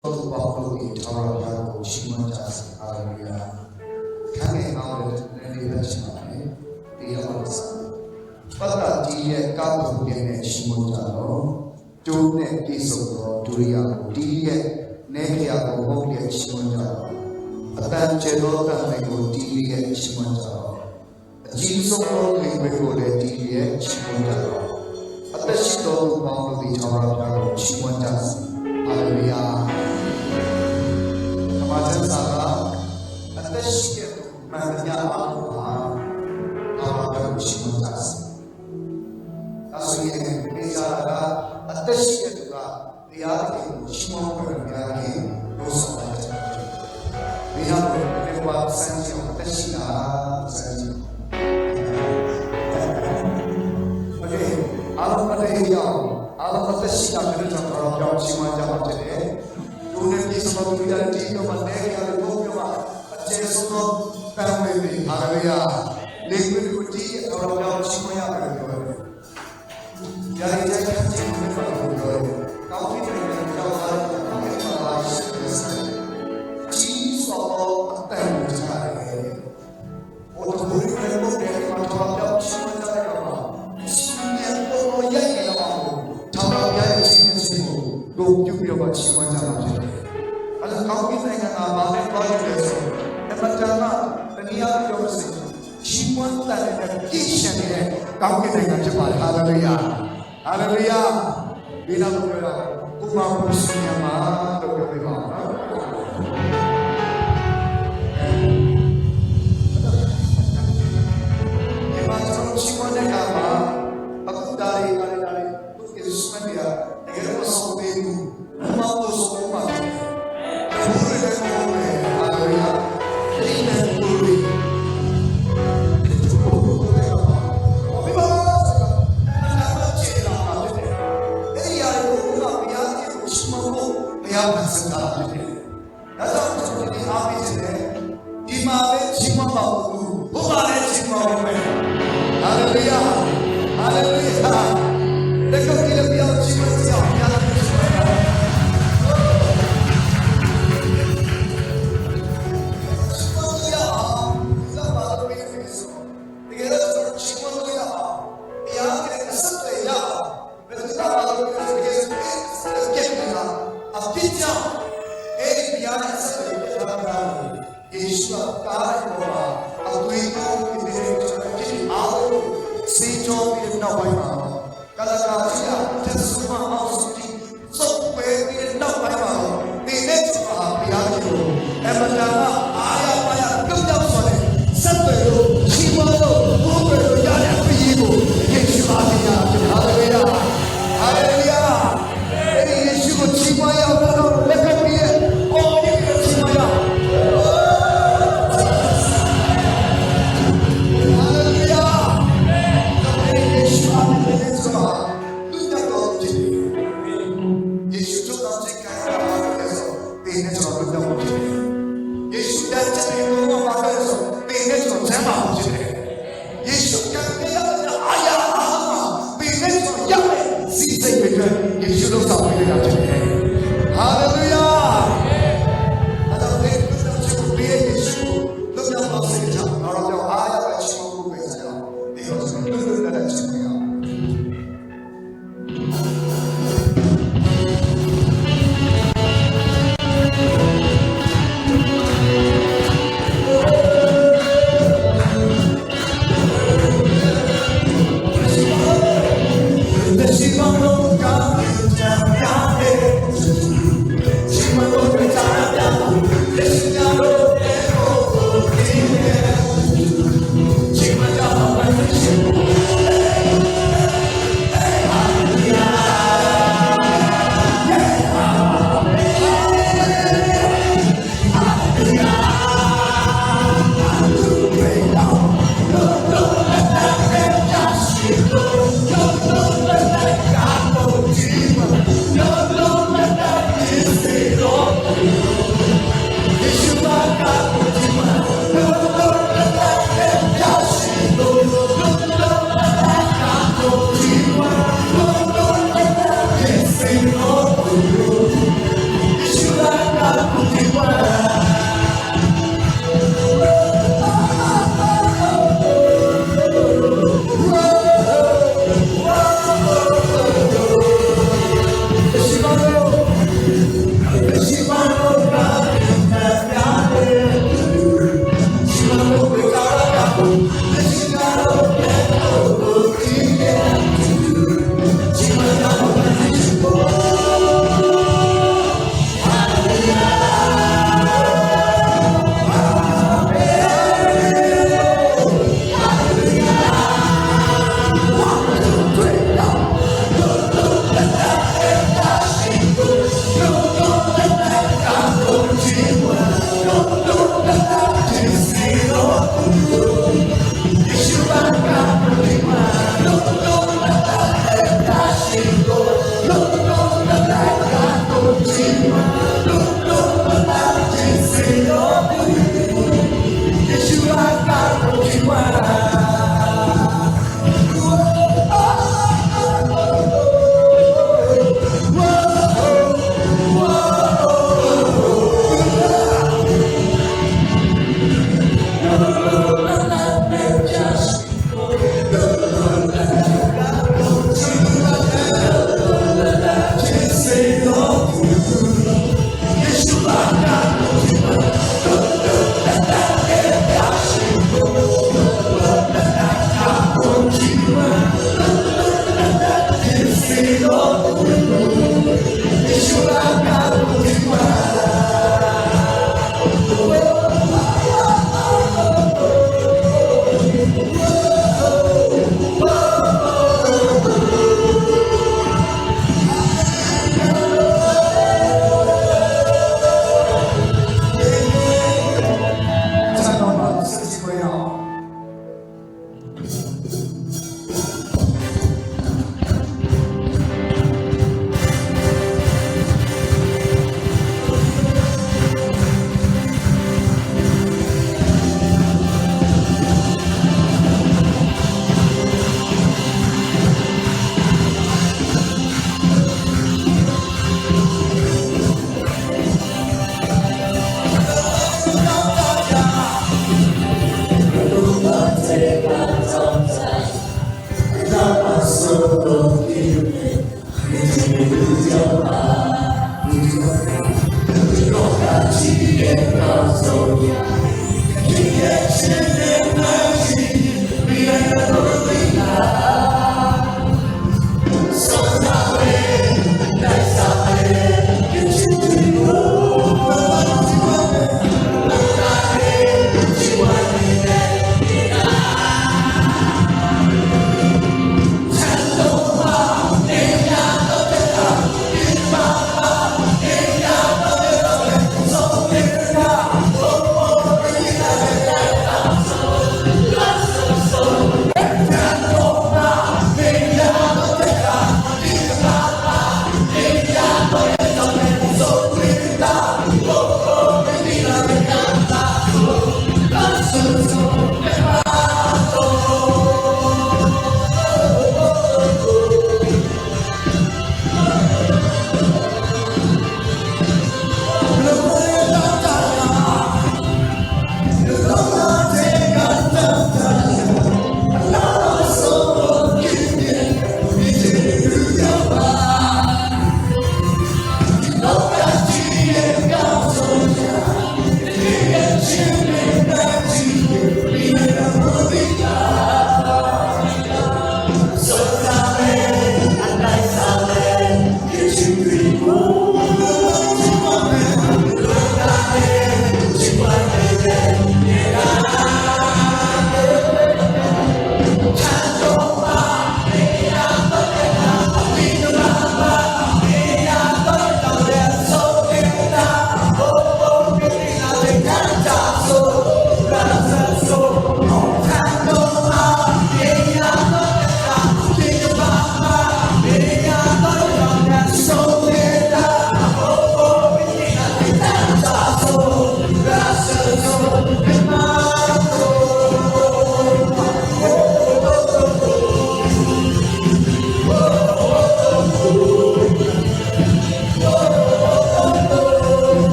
Todo bajo y ahora ya chimanjas aleluya. Kami ahora ni bacana dia masa. Pada dia kau dia chimanjalo, tu ne kisah dunia dia nekia kau dia chimanjalo. Atan cedok tan kau dia chimanjalo. Jinsok kau kau dia chimanjalo. Atas itu bahu di ahora ya chimanjas aleluya. Macam sahaja, atas itu maknanya apa? Awak harus menjas. Aslinya bicara atas itu dia itu semua berarti dosa saja. Dia berbuat saja atas saja. Okey, alam atas yang kita kalau semua jawab jadi. Dunia ini semua dunia ini cuma negara cuma aceh semua kami ini haleluya. Negeri kuti orang semua yang berdoa. Jadi jangan cuma berdoa. Kau kita yang berdoa kami malah selesai. Semua antara mencari. Untuk beri mereka dari orang semua cari apa? Semua orang yang kita mahu. Cara yang semua Duk juga semua cari. Kau kita yang amalkan baik besok. Macam dunia jauh sih. Semua tanda kisah ni. Kau kita yang cepat. Haleluya. Haleluya. Bila berdoa, kumau bersihnya mah berdoa. Macam semua yang apa? Aku dari. Yesus dia. Dia masuk itu. Mau semua. Haleluya. Haleluya. Dekau kita biar cuma siap. Terima kasih.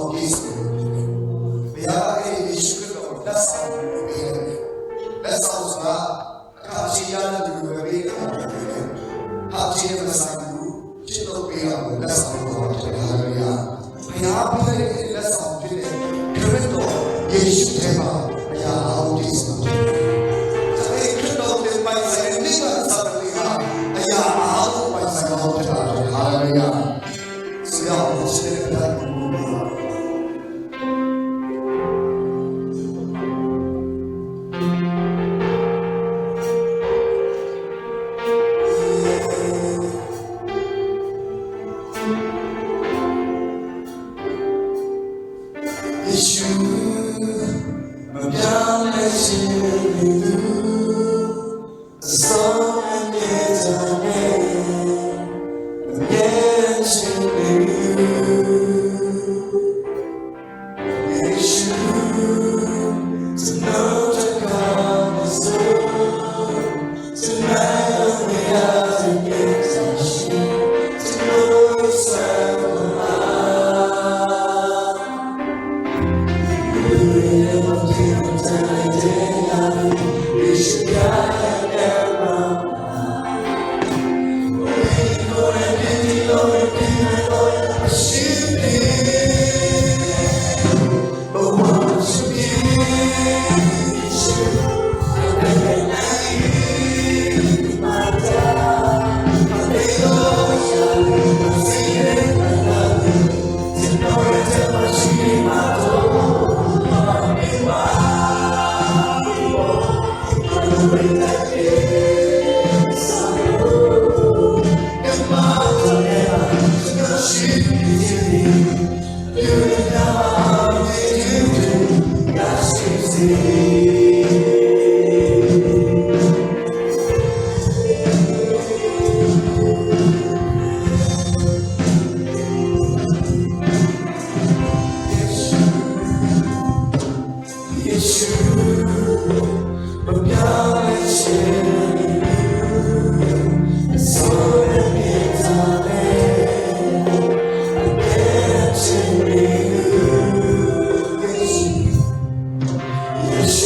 တော်ပြည့်စုံဘုရားရဲ့ယေရှုခရစ်တော်လက်ဆောင်ကိုပေးတယ်လက်ဆောင်ဆိုတာအခါရှိရတဲ့လူတွေပေးတာဖြစ်တယ်ဟာရှိတဲ့မဆိုင်ဘူးချစ်တော်ပေးတာကိုလက်ဆောင်တော်ဖြစ်တယ်ဟာလေလုယာဘုရားပေးတဲ့လက်ဆောင်ဖြစ်တဲ့ခရစ်တော်ယေရှုထဲမှာဘုရားအားပြည့်စုံတယ်ခရစ်တော်ရဲ့ပိုင်ဆိုင်တဲ့နိဗ္ဗာန်စာပေဟာအရာအားလုံးပိုင်ဆိုင်တော်ဖြစ်တာဟာလေလုယာဆရာတော်ရှိတဲ့ဘုရားကိုYes.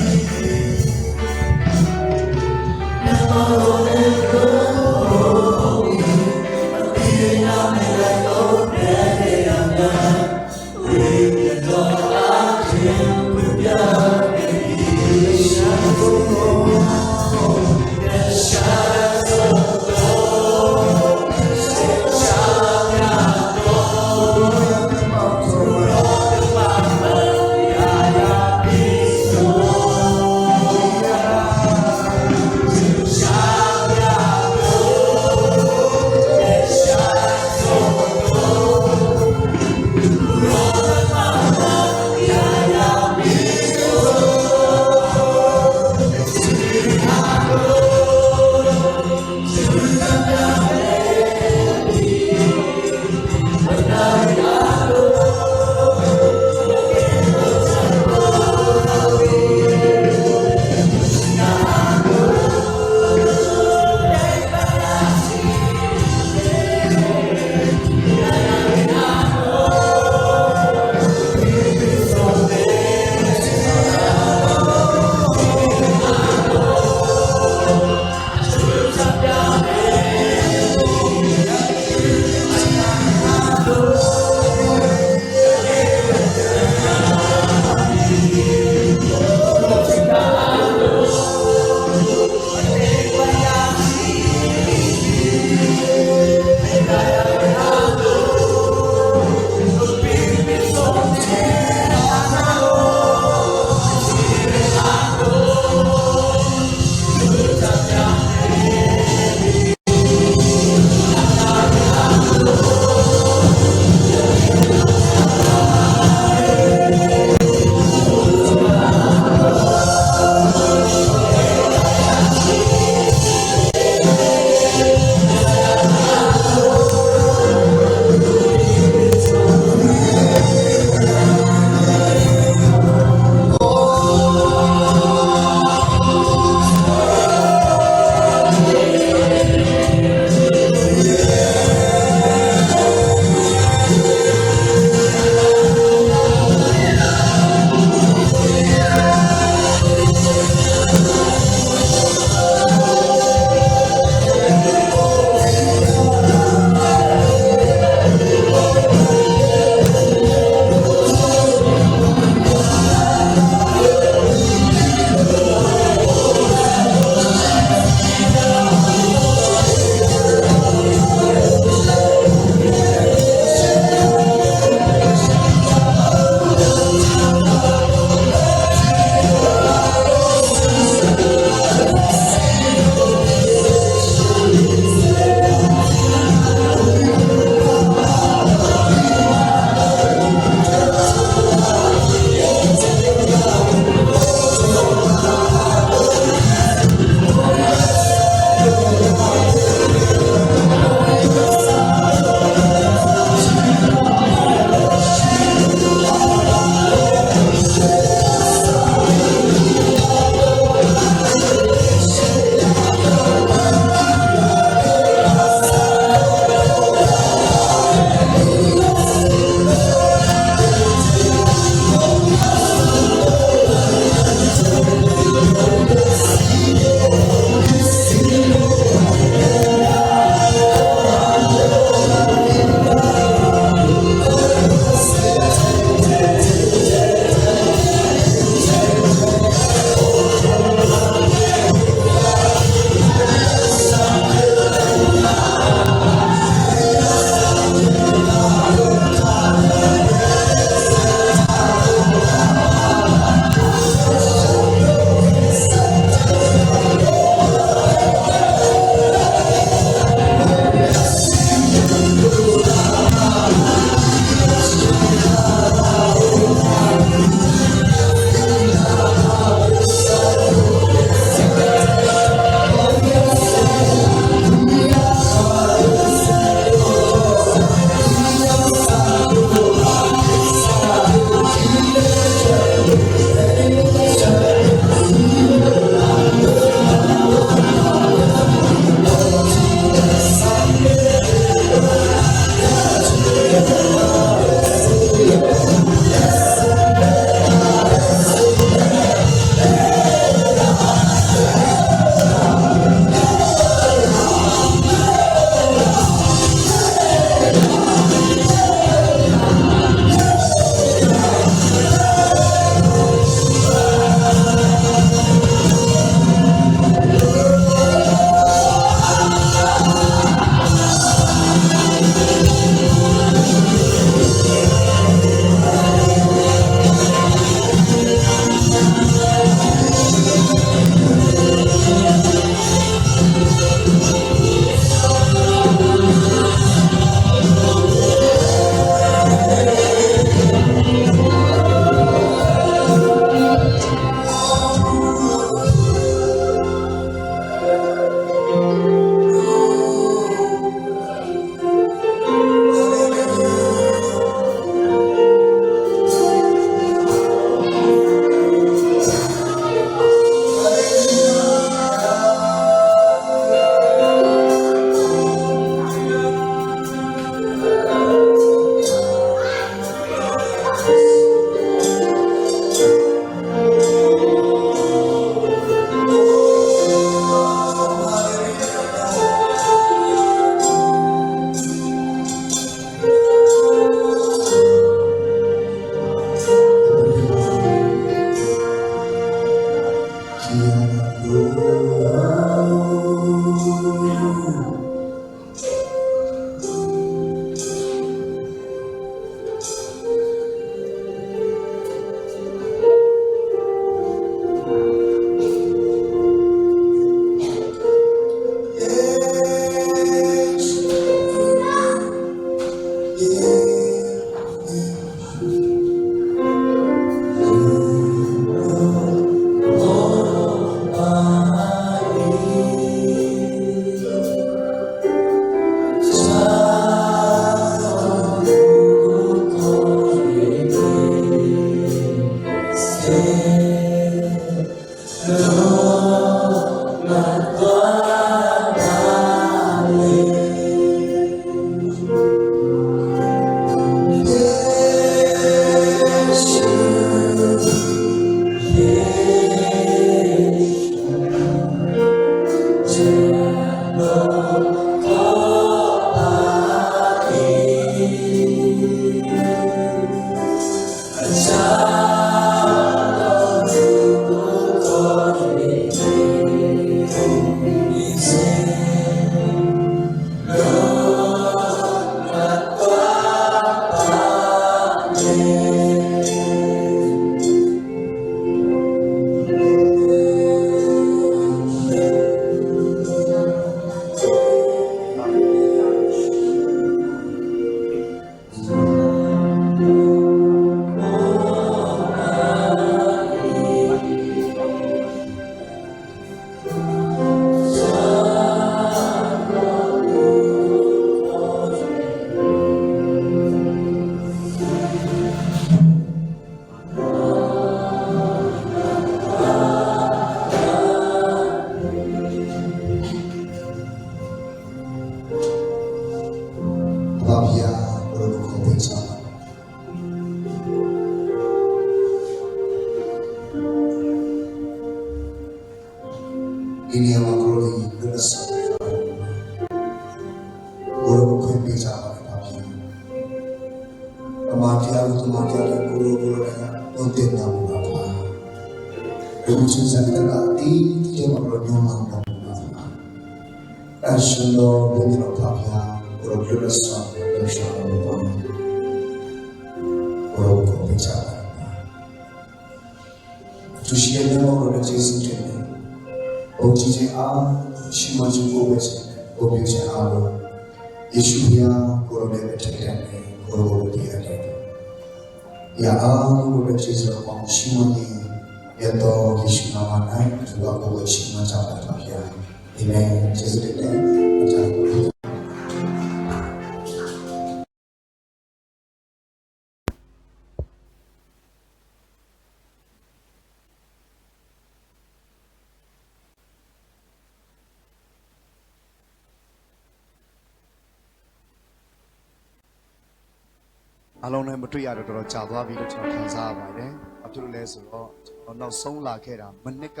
အလုံးနဲ့မတွေ့ရတော့တော်ကြာသွားပြီလို့ကျွန်တော်ခံစားရပါတယ်။ဘာဖြစ်လို့လဲဆိုတော့ကျွန်တော်နောက်ဆုံးလာခဲ့တာမနစ်က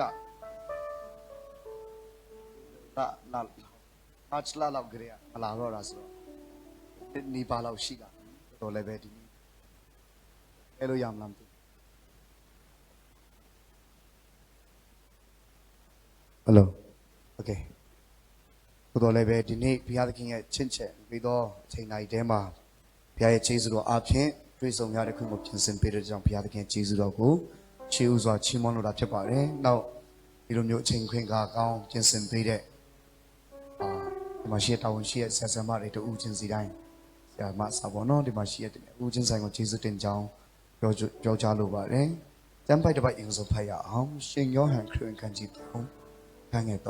မာချ်လာလောက်ကြရမလာတော့တာဆိုတော့ဒီပါလောက်ရှိတာတော်လည်းပဲဒီနေ့အဲ့လိုရမလားမသိဟယ်လိုโอเคတော်လည်းပဲဒီနေ့ဘုရားသခင်ရဲ့ချင့်ချက်ပြီးတော့အချိန်တိုင်းတဲမှာဘုရားရဲ့ကျေးဇူးတော်အပြင်တွေ့ဆုံရတဲ့ခွင့်ကိုပြင်ဆင်ပေးတဲ့ကြောင့်ဘုရားသခင်ကျေးဇူးတော်ကိုချီးဥစွာချီးမွမ်းလိုတာဖြစ်ပါတယ်။နောက်ဒီလိုမျိုးအချိန်ခွင့်ကာကောင်းပြင်ဆင်ပေးတဲ့ဒီမှာရှိတဲ့တာဝန်ရှိတဲ့ဆရာဆရာမတွေတူဦးချင်းစီတိုင်းဆရာမစာပေါ်နော်ဒီမှာရှိတဲ့ဦးချင်းဆိုင်ကိုကျေးဇူးတင်ကြောင်းပြောကြားလိုပါတယ်။ကျမ်းပိုက်တစ်ပိုက်အင်ဆိုဖတ်ရအောင်။ရှင်ယောဟန်ခရစ်ဝင်ခန်းကြီး3ခန်းငယ်30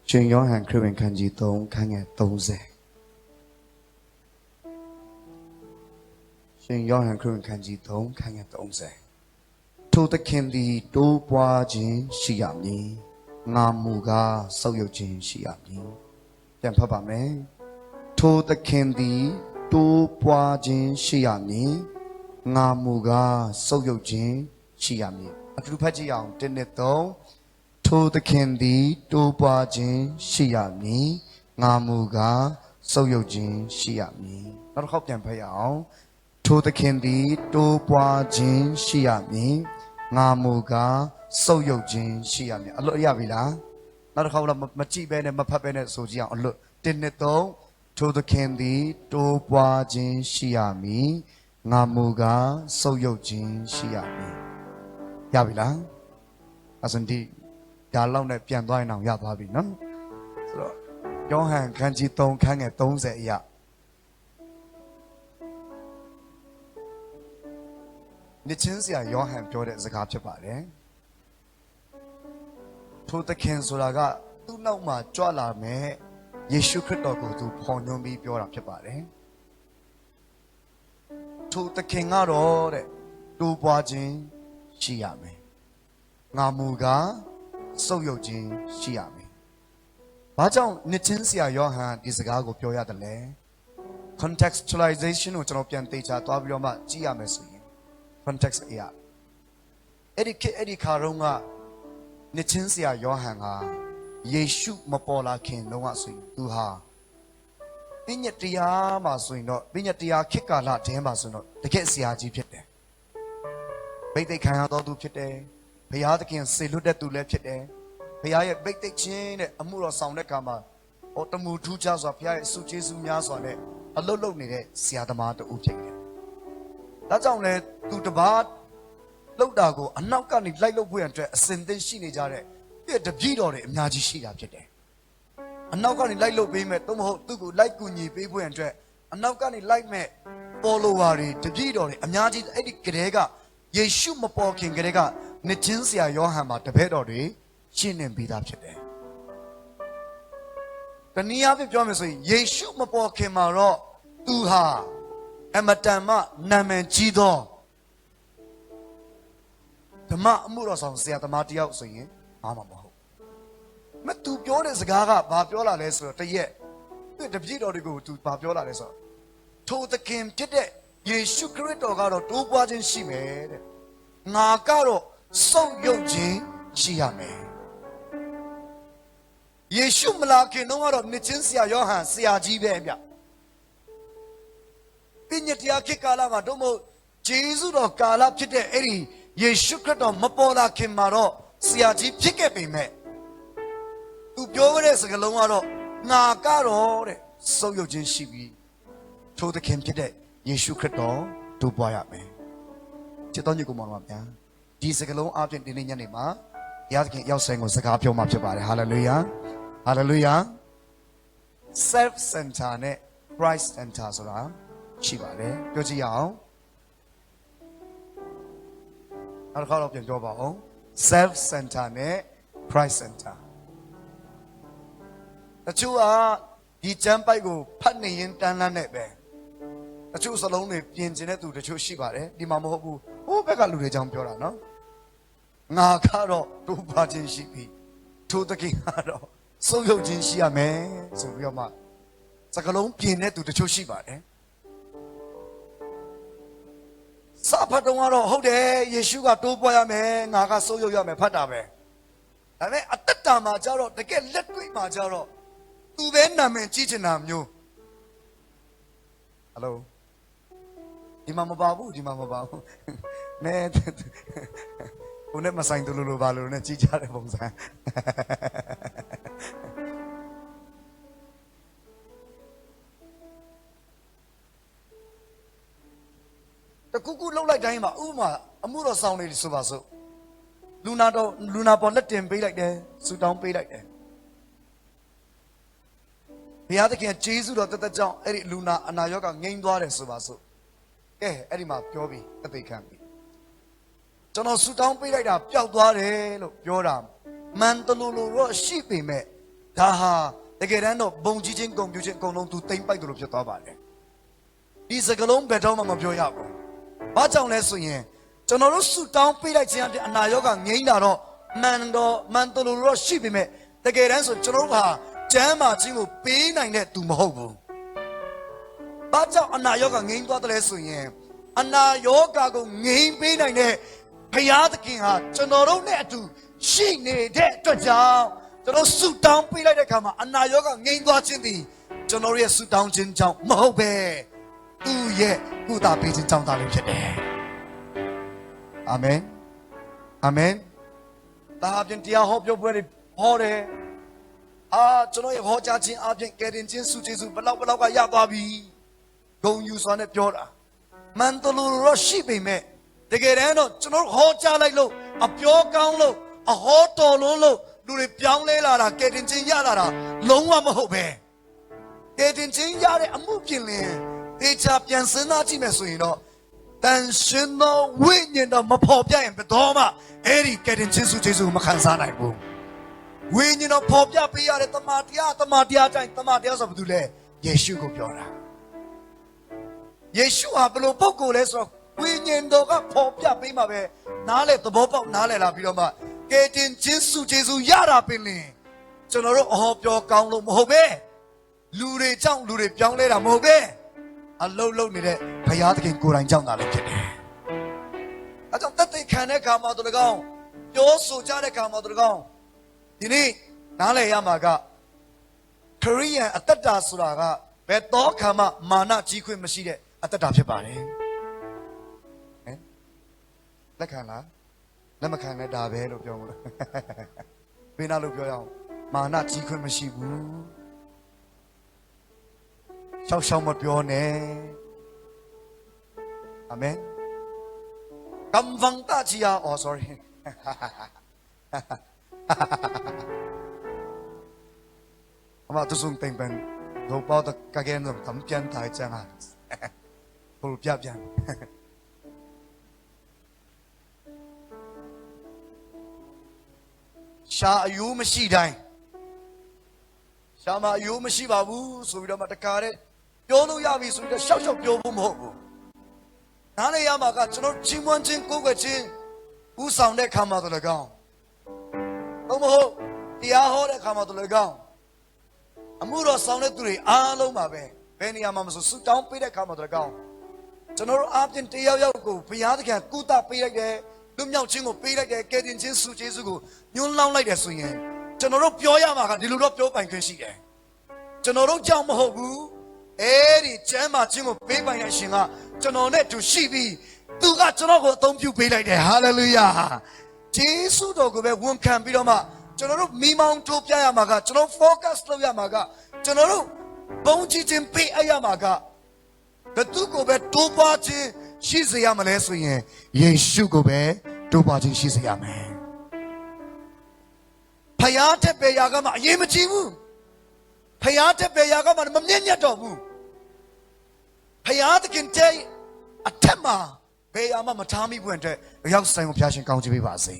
ရှင်ယောဟန်ခရစ်ဝင်ခန်းကြီး3ခန်းငယ်30ရှင်ယောဟန်ခရစ်ဝင်ခန်းကြီး3ခန်းငယ်30ထိုသခင်သည်တိုးပွားခြင်းရှိရမည်ငါမူကားဆုပ်ယုပ်ခြင်းရှိရမည်ပြန်ဖတ်ပါမယ်ထိုသခင်သည်တိုးပွားခြင်းရှိရမည်ငါမူကားဆုပ်ယုပ်ခြင်းရှိရမည်အတူတူဖတ်ကြည့်အောင်1နဲ့3ထိုသခင်သည်တိုးပွားခြင်းရှိရမည်ငါမူကားဆုပ်ယုပ်ခြင်းရှိရမည်နောက်တစ်ခေါက်ပြန်ဖတ်ရအောင်ထိုသခင်သည်တိုးပွားခြင်းရှိရမည် ငါမူကားစုပ်ယုပ်ခြင်းရှိရမည်အလွတ်ရပြီလားနောက်တစ်ခါတော့မကြည့်ပဲနဲ့မဖတ်ပဲနဲ့ဆိုကြည့်အောင်အလွတ်1 2 3ထိုသခင်သည်တိုးပွားခြင်းရှိရမည်ငါမူကားစုပ်ယုပ်ခြင်းရှိရမည်ရပြီလားအစန်ဒီဒါလောက်နဲ့ပြန်သွားရင်အောင်ရသွားပြီနော်ဆိုတော့ယောဟန်ခန်းကြီး3ခန်းငယ်30အရာနှစ်ချင်းဆရာယောဟန်ပြောတဲ့စကားဖြစ်ပါတယ်ထိုသခင်ဆိုတာကသူ့နောက်မှာကြွလာမယ်ယေရှုခရစ်တော်ကိုသူဖော်ညွှန်းပြီးပြောတာဖြစ်ပါတယ်ထိုသခင်ကတော့တဲ့တိုးပွားခြင်းရှိရမယ်ငါမူကားစုပ်ယုပ်ခြင်းရှိရမယ်ဘာကြောင့်နှစ်ချင်းဆရာယောဟန်ဒီစကားကိုပြောရတယ်လဲ contextualization ကိုကျွန်တော်ပြန်သိချာသွားပြီးတော့မှကြည့်ရမယ်ဆိုရင် context အရာအဲ့ဒီခါတော့ကနှစ်ချင်းဆရာယောဟန်ကယေရှုမပေါ်လာခင်တော့ကဆိုရင်သူဟာပညတ်တရားမှာဆိုရင်တော့ပညတ်တရားခေတ်ကာလတည်းမှာဆိုရင်တော့တကယ်ဆရာကြီးဖြစ်တယ်ဗိသိက်ခံရတော်သူဖြစ်တယ်ဘုရားသခင်စေလွတ်တဲ့သူလည်းဖြစ်တယ်ဘုရားရဲ့ဗိသိက်ချင်းတဲ့အမှုတော်ဆောင်တဲ့ကမှာတမူထူးခြားစွာဘုရားရဲ့ဆုကျေးဇူးများစွာနဲ့အလုတ်လုတ်နေတဲ့ဆရာသမားတူဖြစ်တယ်ဒါကြောင့်လဲသူတပါးလောက်တာကိုအနောက်ကနေလိုက်လုပ်ဖို့အတွက်အစဉ်သင့်ရှိနေကြတဲ့ပြည့်တပည့်တော်တွေအများကြီးရှိတာဖြစ်တယ်။အနောက်ကနေလိုက်လုပ်ပေးမဲ့သို့မဟုတ်သူ့ကိုလိုက်ကူညီပေးဖို့အတွက်အနောက်ကနေလိုက်မဲ့ follower တွေတပည့်တော်တွေအများကြီးအဲ့ဒီကလေးကယေရှုမပေါ်ခင်ကလေးကနှစ်ချင်းဆရာယောဟန်မှာတပည့်တော်တွေရှင်းနေပြီးသားဖြစ်တယ်။တနည်းအားဖြင့်ပြောမယ်ဆိုရင်ယေရှုမပေါ်ခင်မှာတော့သူဟာအမတန်မှနာမည်ကြီးသောဓမ္မအမှုတော်ဆောင်ဆရာသမားတယောက်ဆိုရင်ဘာမှမဟုတ်မသူပြောတဲ့စကားကဘာပြောလာလဲဆိုတော့တရက်သူတပည့်တော်တွေကိုသူဘာပြောလာလဲဆိုတော့ထိုသခင်ဖြစ်တဲ့ယေရှုခရစ်တော်ကတော့တိုးပွားခြင်းရှိမယ်တဲ့ငါကတော့စုပ်ယုပ်ခြင်းရှိရမယ်ယေရှုမလာခင်တော့ကတော့နှစ်ချင်းဆရာယောဟန်ဆရာကြီးပဲဗျပညတ်တရားခေတ်ကာလမှာတို့မို့ဂျေဇုတော်ကာလဖြစ်တဲ့အဲ့ဒီယေရှုခရစ်တော်မပေါ်လာခင်မှာတော့ဆရာကြီးဖြစ်ခဲ့ပေမဲ့သူပြောခဲ့တဲ့စကားလုံးကတော့ငါကတော့တဲ့စုပ်ယုပ်ခြင်းရှိပြီးထိုသခင်ဖြစ်တဲ့ယေရှုခရစ်တော်တိုးပွားရမယ်ချစ်တော်ညီကောင်မများဒီစကားလုံးအပြင်ဒီနေ့ညနေမှာဘုရားသခင်ရောက်ဆိုင်ကိုစကားပြောမှာဖြစ်ပါတယ်ဟာလေလုယာဟာလေလုယာ self center နဲ့ Christ center ဆိုတာရှိပါတယ်ပြောကြည့်ရအောင်နောက်တစ်ခါတော့ပြန်ပြောပါအောင် self center နဲ့ Christ center တချို့ကဒီကျမ်းပိုက်ကိုဖတ်နေရင်တန်းလန်းနဲ့ပဲတချို့စလုံးတွေပြင်ကျင်တဲ့သူတချို့ရှိပါတယ်ဒီမှာမဟုတ်ဘူးဟိုဘက်ကလူတွေကြောင့်ပြောတာနော်ငါကတော့တိုးပွားခြင်းရှိပြီထိုသခင်ကတော့စုပ်ယုပ်ခြင်းရှိရမယ်ဆိုပြီးတော့မှစကလုံးပြင်တဲ့သူတချို့ရှိပါတယ်စာဖတ်တော့ဟုတ်တယ်ယေရှုကတိုးပွားရမယ်ငါကစုပ်ယုပ်ရမယ်ဖတ်တာပဲဒါပေမဲ့အတ္တတာမှာကျတော့တကယ်လက်တွေ့မှာကျတော့သူပဲနာမည်ကြီးချင်တာမျိုးဟယ်လိုဒီမှာမပါဘူးနဲဟိုနဲ့မဆိုင်သူလိုပါလို့နဲ့ကြီးကြတဲ့ပုံစံတကူကူလှုပ်လိုက်တိုင်းမှာဥပမာအမှုတော်ဆောင်နေဆိုပါစို့လူနာပေါ်လက်တင်ပေးလိုက်တယ်ဆူတောင်းပေးလိုက်တယ်ဘုရားသခင်ဂျေဇုတော်တသက်ကြောင့်အဲ့ဒီလူနာအနာရောဂါငြိမ်းသွားတယ်ဆိုပါစို့ကဲအဲ့ဒီမှာပြောပြီးအသိခံပြီကျွန်တော်ဆူတောင်းပေးလိုက်တာပျောက်သွားတယ်လို့ပြောတာမန်တလူလိုတော့ရှိပေမဲ့ဒါဟာတကယ်တမ်းတော့ဘုံကြီးချင်းဂုံပြူချင်းအကုန်လုံးသူတိမ့်ပိုက်တယ်လို့ဖြစ်သွားပါတယ်ဒီစကလုံးဘယ်တော့မှမပြောရဘူးဘာကြောင့်လဲဆိုရင်ကျွန်တော်တို့ဆူတောင်းပေးလိုက်ခြင်းအပြင်အနာရောဂါငြိမ်းတာတော့မန်တလူလိုတော့ရှိပေမဲ့တကယ်တမ်းဆိုကျွန်တော်တို့ဟာကျမ်းမာခြင်းကိုပေးနိုင်တဲ့သူမဟုတ်ဘူးဘာကြောင့်အနာရောဂါငြိမ်းသွားတယ်လဲဆိုရင်အနာရောဂါကိုငြိမ်းပေးနိုင်တဲ့ဘုရားသခင်ဟာကျွန်တော်တို့နဲ့အတူရှိနေတဲ့အတွက်ကြောင့်ကျွန်တော်ဆူတောင်းပေးလိုက်တဲ့အခါမှာအနာရောဂါငြိမ်းသွားခြင်းသည်ကျွန်တော်ရဲ့ဆူတောင်းခြင်းကြောင့်မဟုတ်ပဲသူ့ရဲ့ကုသပေးခြင်းကြောင့်သာလည်းဖြစ်တယ်အာမင် အာမင်ဒါအပြင်တရားဟောပြောပွဲတွေဟောတယ်ကျွန်တော်ရဲ့ဟောကြားခြင်းအပြင်ကယ်တင်ခြင်းစုကျေးဇူးဘလောက်ကရသွားပြီဂုဏ်ယူစွာနဲ့ပြောတာမန်တလူတော့ရှိပေမဲ့တကယ်တမ်းတော့ကျွန်တော်ဟောကြားလိုက်လို့အပြောကောင်းလို့အဟောတော်လုံးလို့လူတွေပြောင်းလဲလာတာကယ်တင်ခြင်းရလာတာလုံးဝမဟုတ်ပဲကယ်တင်ခြင်းရတဲ့အမှုပြင်လင်တေချာပြန်စဉ်းစားကြည့်မယ်ဆိုရင်တော့တန်ရှင်သောဝိညာဉ်တော်မဖော်ပြရင်ဘယ်တော့မှအဲ့ဒီကယ်တင်ခြင်းစုကျေးဇူးမခံစားနိုင်ဘူးဝိညာဉ်တော်ဖော်ပြပေးရတဲ့တမန်တရားတိုင်းတမန်တရားဆိုဘာလို့လဲယေရှုကိုပြောတာယေရှုဟာဘယ်လိုပုဂ္ဂိုလ်လဲဆိုတော့ဝိညာဉ်တော်ကဖော်ပြပေးမှာပဲနားလေသဘောပေါက်နားလေလာပြီးတော့မှကယ်တင်ခြင်းစုကျေးဇူးရတာပင်လင်ကျွန်တော်တို့အဟောပြောကောင်းလို့မဟုတ်ပဲလူတွေကြောင့်လူတွေပြောင်းလဲတာမဟုတ်ပဲအလုံးလုံးနေတဲ့ဘုရားသခင်ကိုယ်တိုင်ကြောင့်သာလည်းဖြစ်တယ်။အဲကြောင့်တသက်ခံတဲ့ခါမှာတို့၎င်းပြောဆိုကြတဲ့ခါမှာတို့၎င်းဒီနေ့နားလည်ရမှာကခရိယန်အသက်တာဆိုတာကဘယ်တော့ခါမှမာနကြီးခွင့်မရှိတဲ့အသက်တာဖြစ်ပါတယ်။ဟမ်လက်ခံလားလက်မခံနဲ့ဒါပဲလို့ပြောမလို့ဘယ်နာလို့ပြောရအောင်မာနကြီးခွင့်မရှိဘူးရှောက်ရှောက်မပြောနဲ့အာမင်ကံဗန်တာချီယာsorry အမသူစုံတင်ပန်တော့ပေါ့တကကဲတော့တမ်ပြန်ထိုင်ချင်အားပူပြပြန်ရှာအယိုးမရှိတိုင်းရှာမအယိုးမရှိပါဘူးဆိုပြီးတော့မှတကားတဲ့ပြောလို့ရပြီဆိုပြီးတော့ရှောက်ရှောက်ပြောဖို့မဟုတ်ဘူးနားလေရမှာကကျွန်တော်ချီးမွမ်းခြင်းကိုးကွယ်ခြင်းဥဆောင်တဲ့ခါမှာတော့လည်းကောင်းဟုတ်မဟုတ်တရားဟောတဲ့ခါမှာတော့လည်းကောင်းအမှုတော်ဆောင်တဲ့သူတွေအားလုံးပါပဲဘယ်နေရာမှာမဆိုဆူတောင်းပေးတဲ့ခါမှာတော့လည်းကောင်းကျွန်တော်တို့အားဖြင့်တရားရောက်ကိုဘုရားသခင်ကုသပေးလိုက်တယ်လူမြောက်ခြင်းကိုပေးလိုက်တယ်ကယ်တင်ခြင်းစုကျေးဇူးကိုညွှန်းလောင်းလိုက်တယ်ဆိုရင်ကျွန်တော်တို့ပြောရမှာကဒီလိုတော့ပြောပိုင်ခွင့်ရှိတယ်ကျွန်တော်တို့ကြောင့်မဟုတ်ဘူးအဲ့ဒီကျမ်းမာခြင်းကိုပေးပိုင်တဲ့ရှင်ကကျွန်တော်နဲ့တူရှိပြီးသူကကျွန်တော်ကိုအသုံးပြုပေးလိုက်တယ်ဟာလေလုယာဂျေစုတော်ကိုပဲဝန်ခံပြီးတော့မှကျွန်တော်တို့မိမောင်းထိုးပြရမှာကကျွန်တော် focus လုပ်ရမှာကကျွန်တော်တို့ဘုံကြည့်ခြင်းပေးအပ်ရမှာကဘသူကိုပဲတိုးပွားခြင်းရှိစေရမလဲဆိုရင်ယေရှုကိုပဲတိုးပွားခြင်းရှိစေရမယ်ဖယားတဲ့ပေရာကမှအရေးမကြီးဘူးဖယားတဲ့ပေရာကမှမမြင့်မြတ်တော့ဘူးဖယားတခင်တဲ့အထက်မှာပေရာမှမထားမိဘူးအတွက်ရောက်ဆိုင်ကိုဖျားရှင်ကောင်းချီးပေးပါစေ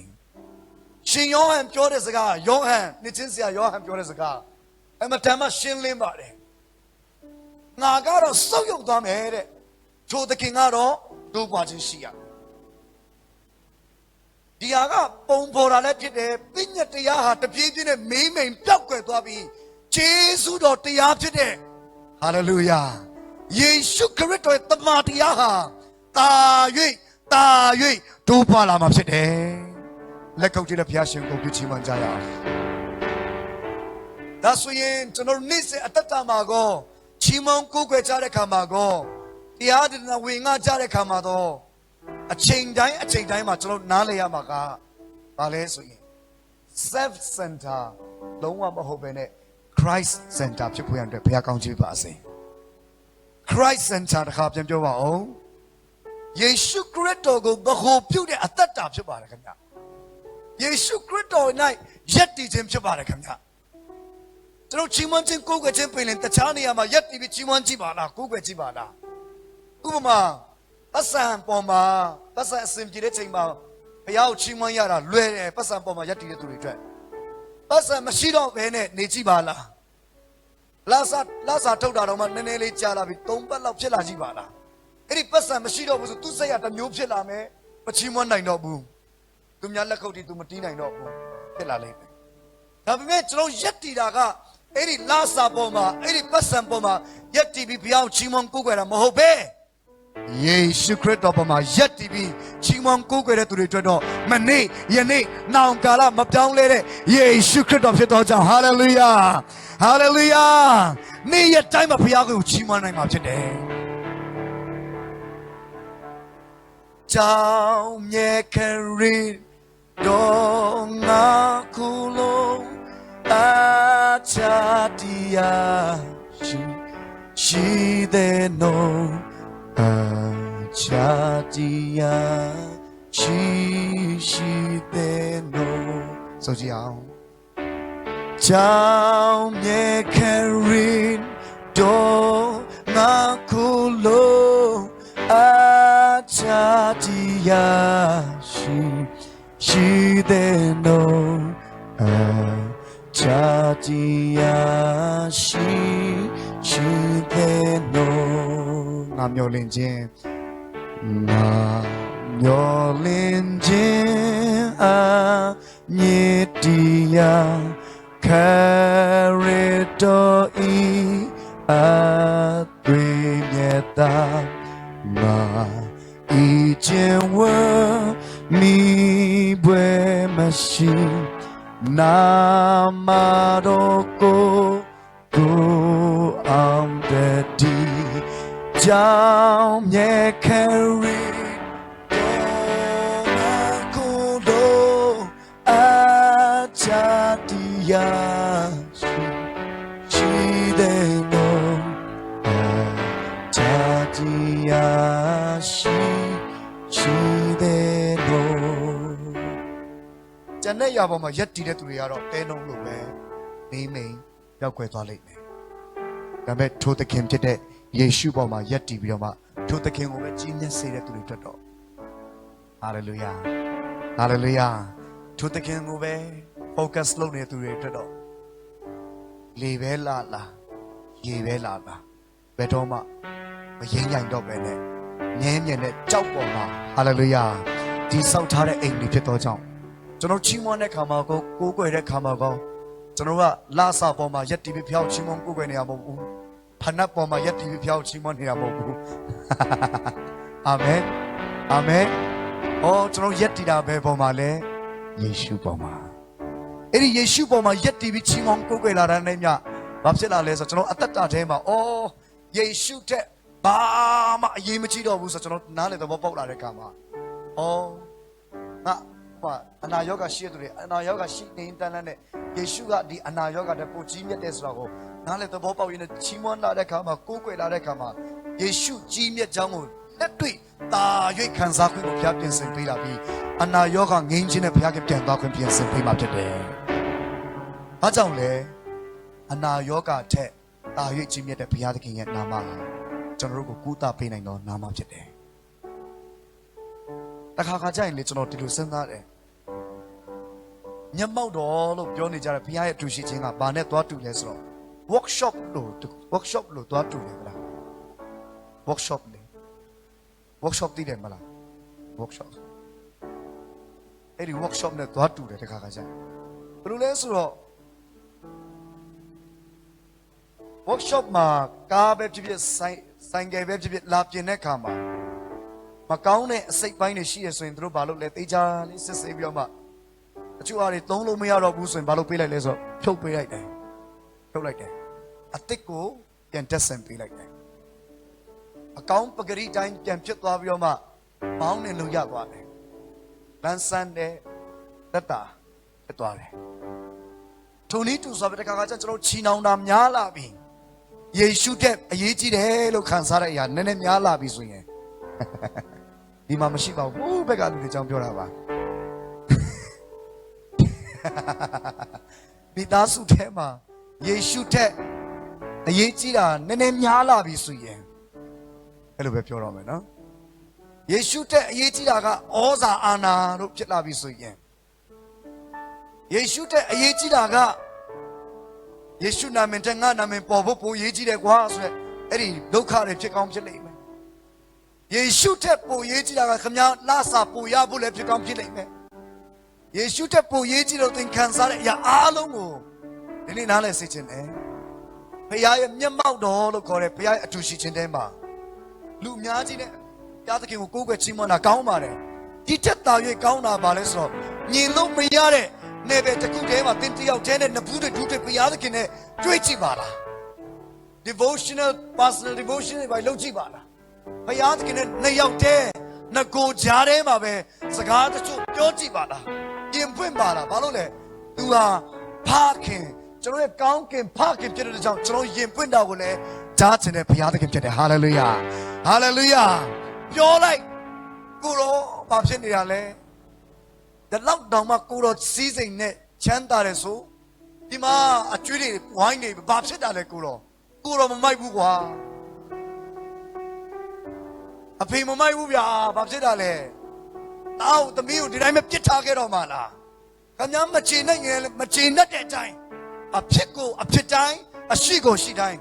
ရှင်ယောဟန်ပြောတဲ့စကားယောဟန်နှစ်ချင်းဆရာယောဟန်ပြောတဲ့စကားအမတန်မှရှင်းလင်းပါတယ်ငါကတော့စုပ်ယုပ်သွားမယ်တဲ့ထိုသခင်ကတော့တိုးပွားခြင်းရှိရဒီဟာကပုံပေါ်တာလည်းဖြစ်တယ်ပြည့်ညတ်တရားဟာတပြေးပြေးနဲ့မိမ့်မိန်ပျောက်ကွယ်သွားပြီးဂျေစုတော်တရားဖြစ်တဲ့ဟာလေလုယာယေရှုခရစ်တော်ရဲ့တမန်တရားဟာတာ၍တိုးပွားလာမှာဖြစ်တယ်လက်ကုပ်ကြည့်တဲ့ဘုရားရှင်ကိုပြုချီးမွမ်းကြရအောင်ဒါဆိုရင်ကျွန်တော်နေ့စဉ်အသက်တာမှာကိုချီးမွမ်းကိုးကွယ်ကြတဲ့ခါမှာကိုတရားဒေသနာဝင်ငါကြတဲ့ခါမှာတော့အချိန်တိုင်းမှာကျွန်တော်နားလည်ရမှာကဘာလဲဆိုရင် self center လုံးဝမဟုတ်ဘဲနဲ့ Christ center ဖြစ်ဖို့ရတဲ့ဘုရားကောင်းချီးပါစေ Christ center တခါပြန်ပြောပါအောင်ယေရှုခရစ်တော်ကိုဗဟိုပြုတဲ့အသက်တာဖြစ်ပါတယ်ခင်ဗျယေရှုခရစ်တော်၌ယက်တည်ခြင်းဖြစ်ပါတယ်ခင်ဗျကျွန်တော်ချီးမွမ်းခြင်းကိုးကွယ်ခြင်းပင်လင်တခြားနေရာမှာယက်တည်ပြီးချီးမွမ်းကြည့်ပါလားကိုးကွယ်ကြည့်ပါလားဥပမာပတ်စံပေါ်မှာပတ်စံအစဉ်ပြေတဲ့ချိန်မှာဘုရားကိုချီးမွမ်းရတာလွယ်တယ်ပတ်စံပေါ်မှာယက်တည်တဲ့သူတွေအတွက်ပတ်စံမရှိတော့ဘဲနဲ့နေကြည့်ပါလားလာစာထုတ်တာတော့မှနည်းနည်းလေးကြာလာပြီ3ပတ်လောက်ဖြစ်လာကြည့်ပါလားအဲ့ဒီပတ်စံမရှိတော့ဘူးဆိုသူ့စိတ်ကတစ်မျိုးဖြစ်လာမယ်မချီးမွမ်းနိုင်တော့ဘူးသူများလက်ခုပ်တီသူမတီးနိုင်တော့ဘူးဖြစ်လာလိမ့်မယ်ဒါပေမဲ့ကျွန်တော်ယက်တည်တာကအဲ့ဒီလာစာပေါ်မှာအဲ့ဒီပတ်စံပေါ်မှာယက်တည်ပြီးဘုရားကိုချီးမွမ်းကိုးကွယ်တာမဟုတ်ပဲယေရှုခရစ်တော်ပေါ်မှာယက်တည်ပြီးချီးမွမ်းကိုးကွယ်တဲ့သူတွေအတွက်တော့မနေ့ယနေ့နောင်ကာလမပြောင်းလဲတဲ့ယေရှုခရစ်တော်ဖြစ်တော်ကြောင့်ဟာလေလုယာဟာလေလုယာနေ့ရက်တိုင်းမှာဘုရားကိုချီးမွမ်းနိုင်မှာဖြစ်တယ်ကြောင်မြဲခရီ Donga kulo achatia she de no achatia she de no so jiao chao mye karin do nga kulo achatia she de no achatia she de no nga myo lin chin nga myo lin chin a nyetia Karito I Adrieta Ma Ijenwa Mi Bwe Mashi Namaroko Go Am the D Jam Ye Kari Kodo Achatia she de no Achatia she de no ကျန်တဲ့ရပေါ်မှာရက်တည်တဲ့သူတွေကတော့တဲနှုံးလို့ပဲနေမိန်ရောက်ွယ်သွားလိမ့်မယ်ဒါပေမဲ့ထိုသခင်ဖြစ်တဲ့ယေရှုပေါ်မှာရက်တည်ပြီးတော့မှထိုသခင်ကိုပဲကြီးမြတ်စေတဲ့သူတွေတွေ့တော့ဟာလေလုယာဟာလေလုယာထိုသခင်ကိုပဲ focus လုပ်နေတဲ့သူတွေတွေ့တော့လေပဲလာရေပဲလာဘယ်တော့မှမရင်းနိုင်တော့ပဲနဲ့ငဲမြင်တဲ့ကြောက်ပေါ်မှာဟာလေလုယာဒီဆောက်ထားတဲ့အိမ်တွေဖြစ်တော့ကြောင့်ကျွန်တော်ချီးမွမ်းတဲ့ခါမှာကိုးကွယ်တဲ့ခါမှာကောကျွန်တော်ကလာစာပေါ်မှာရက်တီပြီးဖျောက်ချီးမွမ်းကိုးကွယ်နေရမဟုတ်ဘူးဖဏတ်ပေါ်မှာရက်တီပြီးဖျောက်ချီးမွမ်းနေတာမဟုတ်ဘူးအာမင်အာမင်အော်ကျွန်တော်ရက်တီတာဘယ်ပေါ်မှာလဲယေရှုပေါ်မှာအဲ့ဒီယေရှုပေါ်မှာရက်တီပြီးချီးမွမ်းကိုးကွယ်လာတဲ့နေ့မြဘာဖြစ်လာလဲဆိုကျွန်တော်အသက်တာထဲမှာအော်ယေရှုတဲ့ဘာမှအရေးမကြီးတော့ဘူးဆိုကျွန်တော်နားလေသဘောပေါက်လာတဲ့ခါမှာအော်ငါအနာရောဂါရှိတဲ့သူတွေအနာရောဂါရှိနေတန်းတဲ့ယေရှုကဒီအနာရောဂါတဲ့ပိုကြီးမြတ်တဲ့ဆိုတာကိုနားလေသဘောပေါက်ရင်းနဲ့ချီးမွမ်းလာတဲ့ခါမှာကိုးကွယ်လာတဲ့ခါမှာယေရှုကြီးမြတ်ကြောင်းကိုလက်တွေ့တာ၍ခံစားခွင့်ကိုဘုရားပြင်ဆင်ပေးလာပြီးအနာရောဂါငြိမ်းခြင်းနဲ့ဘုရားကပြန်သွားခွင့်ပြင်ဆင်ပေးမှာဖြစ်တယ်။ဘာကြောင့်လဲအနာရောဂါထက်တာ၍ကြီးမြတ်တဲ့ဘုရားသခင်ရဲ့နာမဟာကျွန်တော်တို့ကိုကုသပေးနိုင်သောနာမဖြစ်တယ်။တခါကြရင်လေကျွန်တော်ဒီလိုစဉ်းစားတယ်မျက်မှောက်တော်လို့ပြောနေကြတဲ့ဘုရားရဲ့အတူရှိခြင်းကဘာနဲ့သွားတူလဲဆိုတော့ workshop လို့သွားတူတယ်မလား workshop သိတယ်မလား workshop အဲ့ဒီ workshop နဲ့သွားတူတယ်တခါကြရင်ဘယ်လိုလဲဆိုတော့ workshop မှာကားပဲဖြစ်ဖြစ်ဆိုင်ကယ်ပဲဖြစ်ဖြစ်လာပြင်တဲ့ခါမှာမကောင်းတဲ့အစိတ်ပိုင်းတွေရှိရဆိုရင်တို့ဘာလို့လဲတေးချာလေးစစ်ဆေးပြီးတော့မှအချို့အားတွေသုံးလို့မရတော့ဘူးဆိုရင်ဘာလို့ပေးလိုက်လဲဆိုတော့ဖြုတ်ပေးလိုက်တယ်အသစ်ကိုပြန်တက်ဆင်ပေးလိုက်တယ်အကောင်းပဂရိတိုင်းပြန်ဖြစ်သွားပြီးတော့မှဘောင်းနေလို့ရသွားတယ်လန်းဆန်းတဲ့တက်တာဖြစ်သွားတယ်ထိုနည်းတူဆိုတဲ့ခါကကျွန်တော်ချီနှောင်တာများလာပြီယေရှုတဲ့အရေးကြီးတယ်လို့ခံစားတဲ့အရာနည်းနည်းများလာပြီဆိုရင်ဒီမှာမရှိပါဘူးဘက်ကလူတွေကြောင်းပြောတာပါမိသားစုထဲမှာယေရှုတဲ့အရေးကြီးတာနည်းနည်းများလာပြီဆိုရင်အဲ့လိုပဲပြောတော့မယ်နော်ယေရှုတဲ့အရေးကြီးတာကဩဇာအာဏာတို့ဖြစ်လာပြီဆိုရင်ယေရှုတဲ့အရေးကြီးတာကယေရှုနာမည်တဲ့ငါနာမည်ပေါ်ဖို့ပိုရေးကြီးတယ်ကွာဆိုရက်အဲ့ဒီဒုက္ခတွေဖြစ်ကောင်းဖြစ်လိမ့်မယ်ယေရှုတဲ့ပိုရေးကြီးတာကခမည်းလာစာပိုရဖို့လည်းဖြစ်ကောင်းဖြစ်လိမ့်မယ်ယေရှုတဲ့ပိုရေးကြီးလို့သင်ခံစားတဲ့အရာအားလုံးကိုဒီနေ့နားလည်စေချင်တယ်ဘုရားရဲ့မျက်မှောက်တော်လို့ခေါ်တဲ့ဘုရားရဲ့အတူရှိခြင်းတဲမှာလူအများကြီးနဲ့ဘုရားသခင်ကိုကိုးကွယ်ချီးမွမ်းတာကောင်းပါတယ်ဒီတက်တာ၍ကောင်းတာပါလဲဆိုတော့ညီလို့မရတဲ့နေပဲတခုတည်းမှာသင်တယောက်တည်းနဲ့နဘူးတူတဲ့ဘုရားသခင်နဲ့တွေ့ကြည့်ပါလား devotional personal devotion တွေပဲလုပ်ကြည့်ပါလားဘုရားသခင်နဲ့နှစ်ယောက်တည်းငကိုကြားထဲမှာပဲစကားတချို့ပြောကြည့်ပါလား ရင်ပွင့်ပါလားဘာလို့လဲ तू ဟာဖခင်ကျွန်တော်ရဲ့ကောင်းကင်ဖခင်ဖြစ်တဲ့ကြောင့်ကျွန်တော်ရင်ပွင့်တာကိုလည်းကြားချင်တဲ့ဘုရားသခင်ဖြစ်တယ်ဟာလေလုယာဟာလေလုယာပြောလိုက်ကိုရောဘာဖြစ်နေတာလဲဒီလောက်တောင်မှကိုရောစီးစိမ်နဲ့ချမ်းသာတယ်ဆိုဒီမှာအကျွေးတွေဝိုင်းနေဘာဖြစ်တာလဲကိုရောမမိုက်ဘူးကွာအဖေမမိုက်ဘူးဗျာဘာဖြစ်တာလဲအော်သမီးကိုဒီတိုင်းပဲပြစ်ထားခဲ့တော့မှလားခင်ဗျားမချေနဲ့ငယ်မချေနဲ့တဲ့အတိုင်းအဖြစ်ကိုအဖြစ်တိုင်းအရှိကိုရှိတိုင်း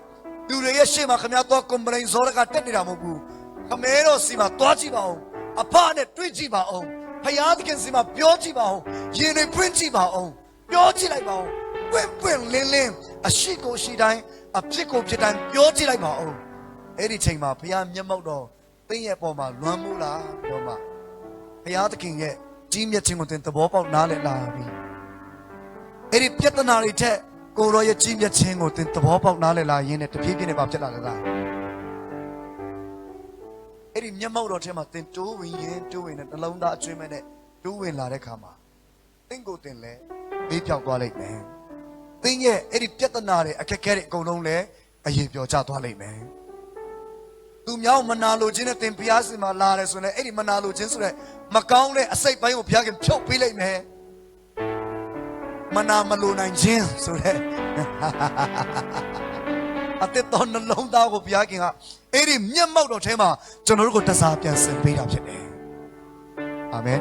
လူတွေရဲ့ရှေ့မှာခင်ဗျားတော့ကွန်ပလိန်ဇော်ရကတက်နေတာမဟုတ်ဘူးခမဲတော်စီမှာသွားကြည့်ပါဦးအဖနဲ့တွေ့ကြည့်ပါဦးဖယားသခင်စီမှာပြောကြည့်ပါဦးရင်တွေဖွင့်ကြည့်ပါဦးပြောကြည့်လိုက်ပါဦးပွင့်လင်းအရှိကိုရှိတိုင်းအဖြစ်ကိုဖြစ်တိုင်းပြောကြည့်လိုက်ပါဦးအဲ့ဒီချိန်မှာဖယားမျက်မှောက်တော်သင်ရဲ့ပေါ်မှာလွမ်းမိုးလားပြောမှဘုရားသခင်ရဲ့ကြီးမြတ်ခြင်းကိုသင်သဘောပေါက်နားလည်လာပြီအဲ့ဒီပြဿနာတွေထက်ကိုရောရဲ့ကြီးမြတ်ခြင်းကိုသင်သဘောပေါက်နားလည်လာရင်းနဲ့တဖြည်းဖြည်းနဲ့ဖြစ်လာကြတာအဲ့ဒီမျက်မှောက်တော်ထဲမှာသင်တိုးဝင်ရင်တိုးဝင်တဲ့နှလုံးသားအကျွမ်းမဲ့နဲ့တိုးဝင်လာတဲ့ခါမှာသင်ကိုယ်သင်လဲဘေးပြောက်သွားလိမ့်မယ်သင်ရဲ့အဲ့ဒီပြဿနာတွေအခက်အခဲတွေအကုန်လုံးလဲအရေးပြောကျသွားလိမ့်မယ်သူများမနာလိုခြင်းနဲ့သင်ဘုရားရှင်မှာလာတယ်ဆိုရင်အဲ့ဒီမနာလိုခြင်းဆိုတဲ့မကောင်းတဲ့အစိတ်ပိုင်းကိုဘုရားခင်ဖြုတ်ပေးလိုက်မယ်မနာမလိုနိုင်ခြင်းဆိုတဲ့အသက်တော်နှလုံးသားကိုဘုရားခင်ကအဲ့ဒီမျက်မှောက်တော်ထဲမှာကျွန်တော်တို့ကိုတစားပြန်ဆင်ပေးတာဖြစ်တယ်အာမင်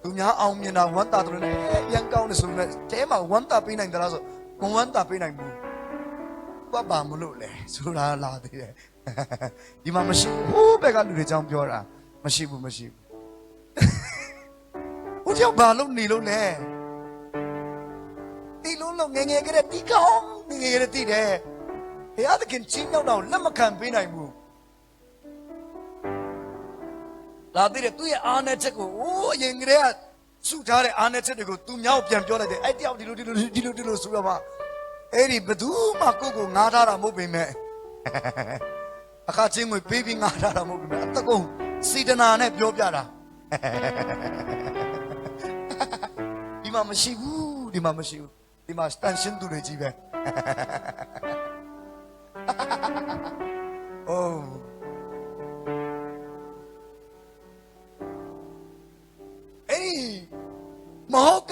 သူများအောင်မြင်တာဝမ်းသာတယ်နဲ့ရန်ကောင်းတယ်ဆိုရင်တဲမှာဝမ်းသာပေးနိုင်ကြလားဆိုမဝမ်းသာပေးနိုင်ဘူးဘာမှမလို့လဲဆိုတာလာသေးတယ်ဒီမှာမရှိဘူးဟိုးဘက်ကလူတွေကြောင်းပြောတာမရှိဘူးဟိုကြောင့်ဘာလို့နေလို့လဲဒီလုံးငယ်ငယ်ကလေးဒီကောင်းငယ်ငယ်ကလေးတည်တယ်ဘုရားသခင်ချင်းမြောက်တော့လက်မခံပေးနိုင်ဘူးလာသေးတယ်သူ့ရဲ့အာဏာချက်ကိုအိုးအရင်ကတည်းကစုထားတဲ့အာဏာချက်တွေကိုသူများကိုပြန်ပြောလိုက်တယ်အဲ့တယောက်ဒီလိုဆိုတော့မှအဲ့ဒီဘသူမှကိုငားထားတာမဟုတ်ပေမဲ့အခါချင်းကိုပေးပြီးငားထားတာမဟုတ်ပေမဲ့အတကုံစီတနာနဲ့ပြောပြတာဒီမှာမရှိဘူးဒီမှာစတန်ရှင်းသူတွေကြီးပဲအိုးအဲ့ဒီမဟုတ်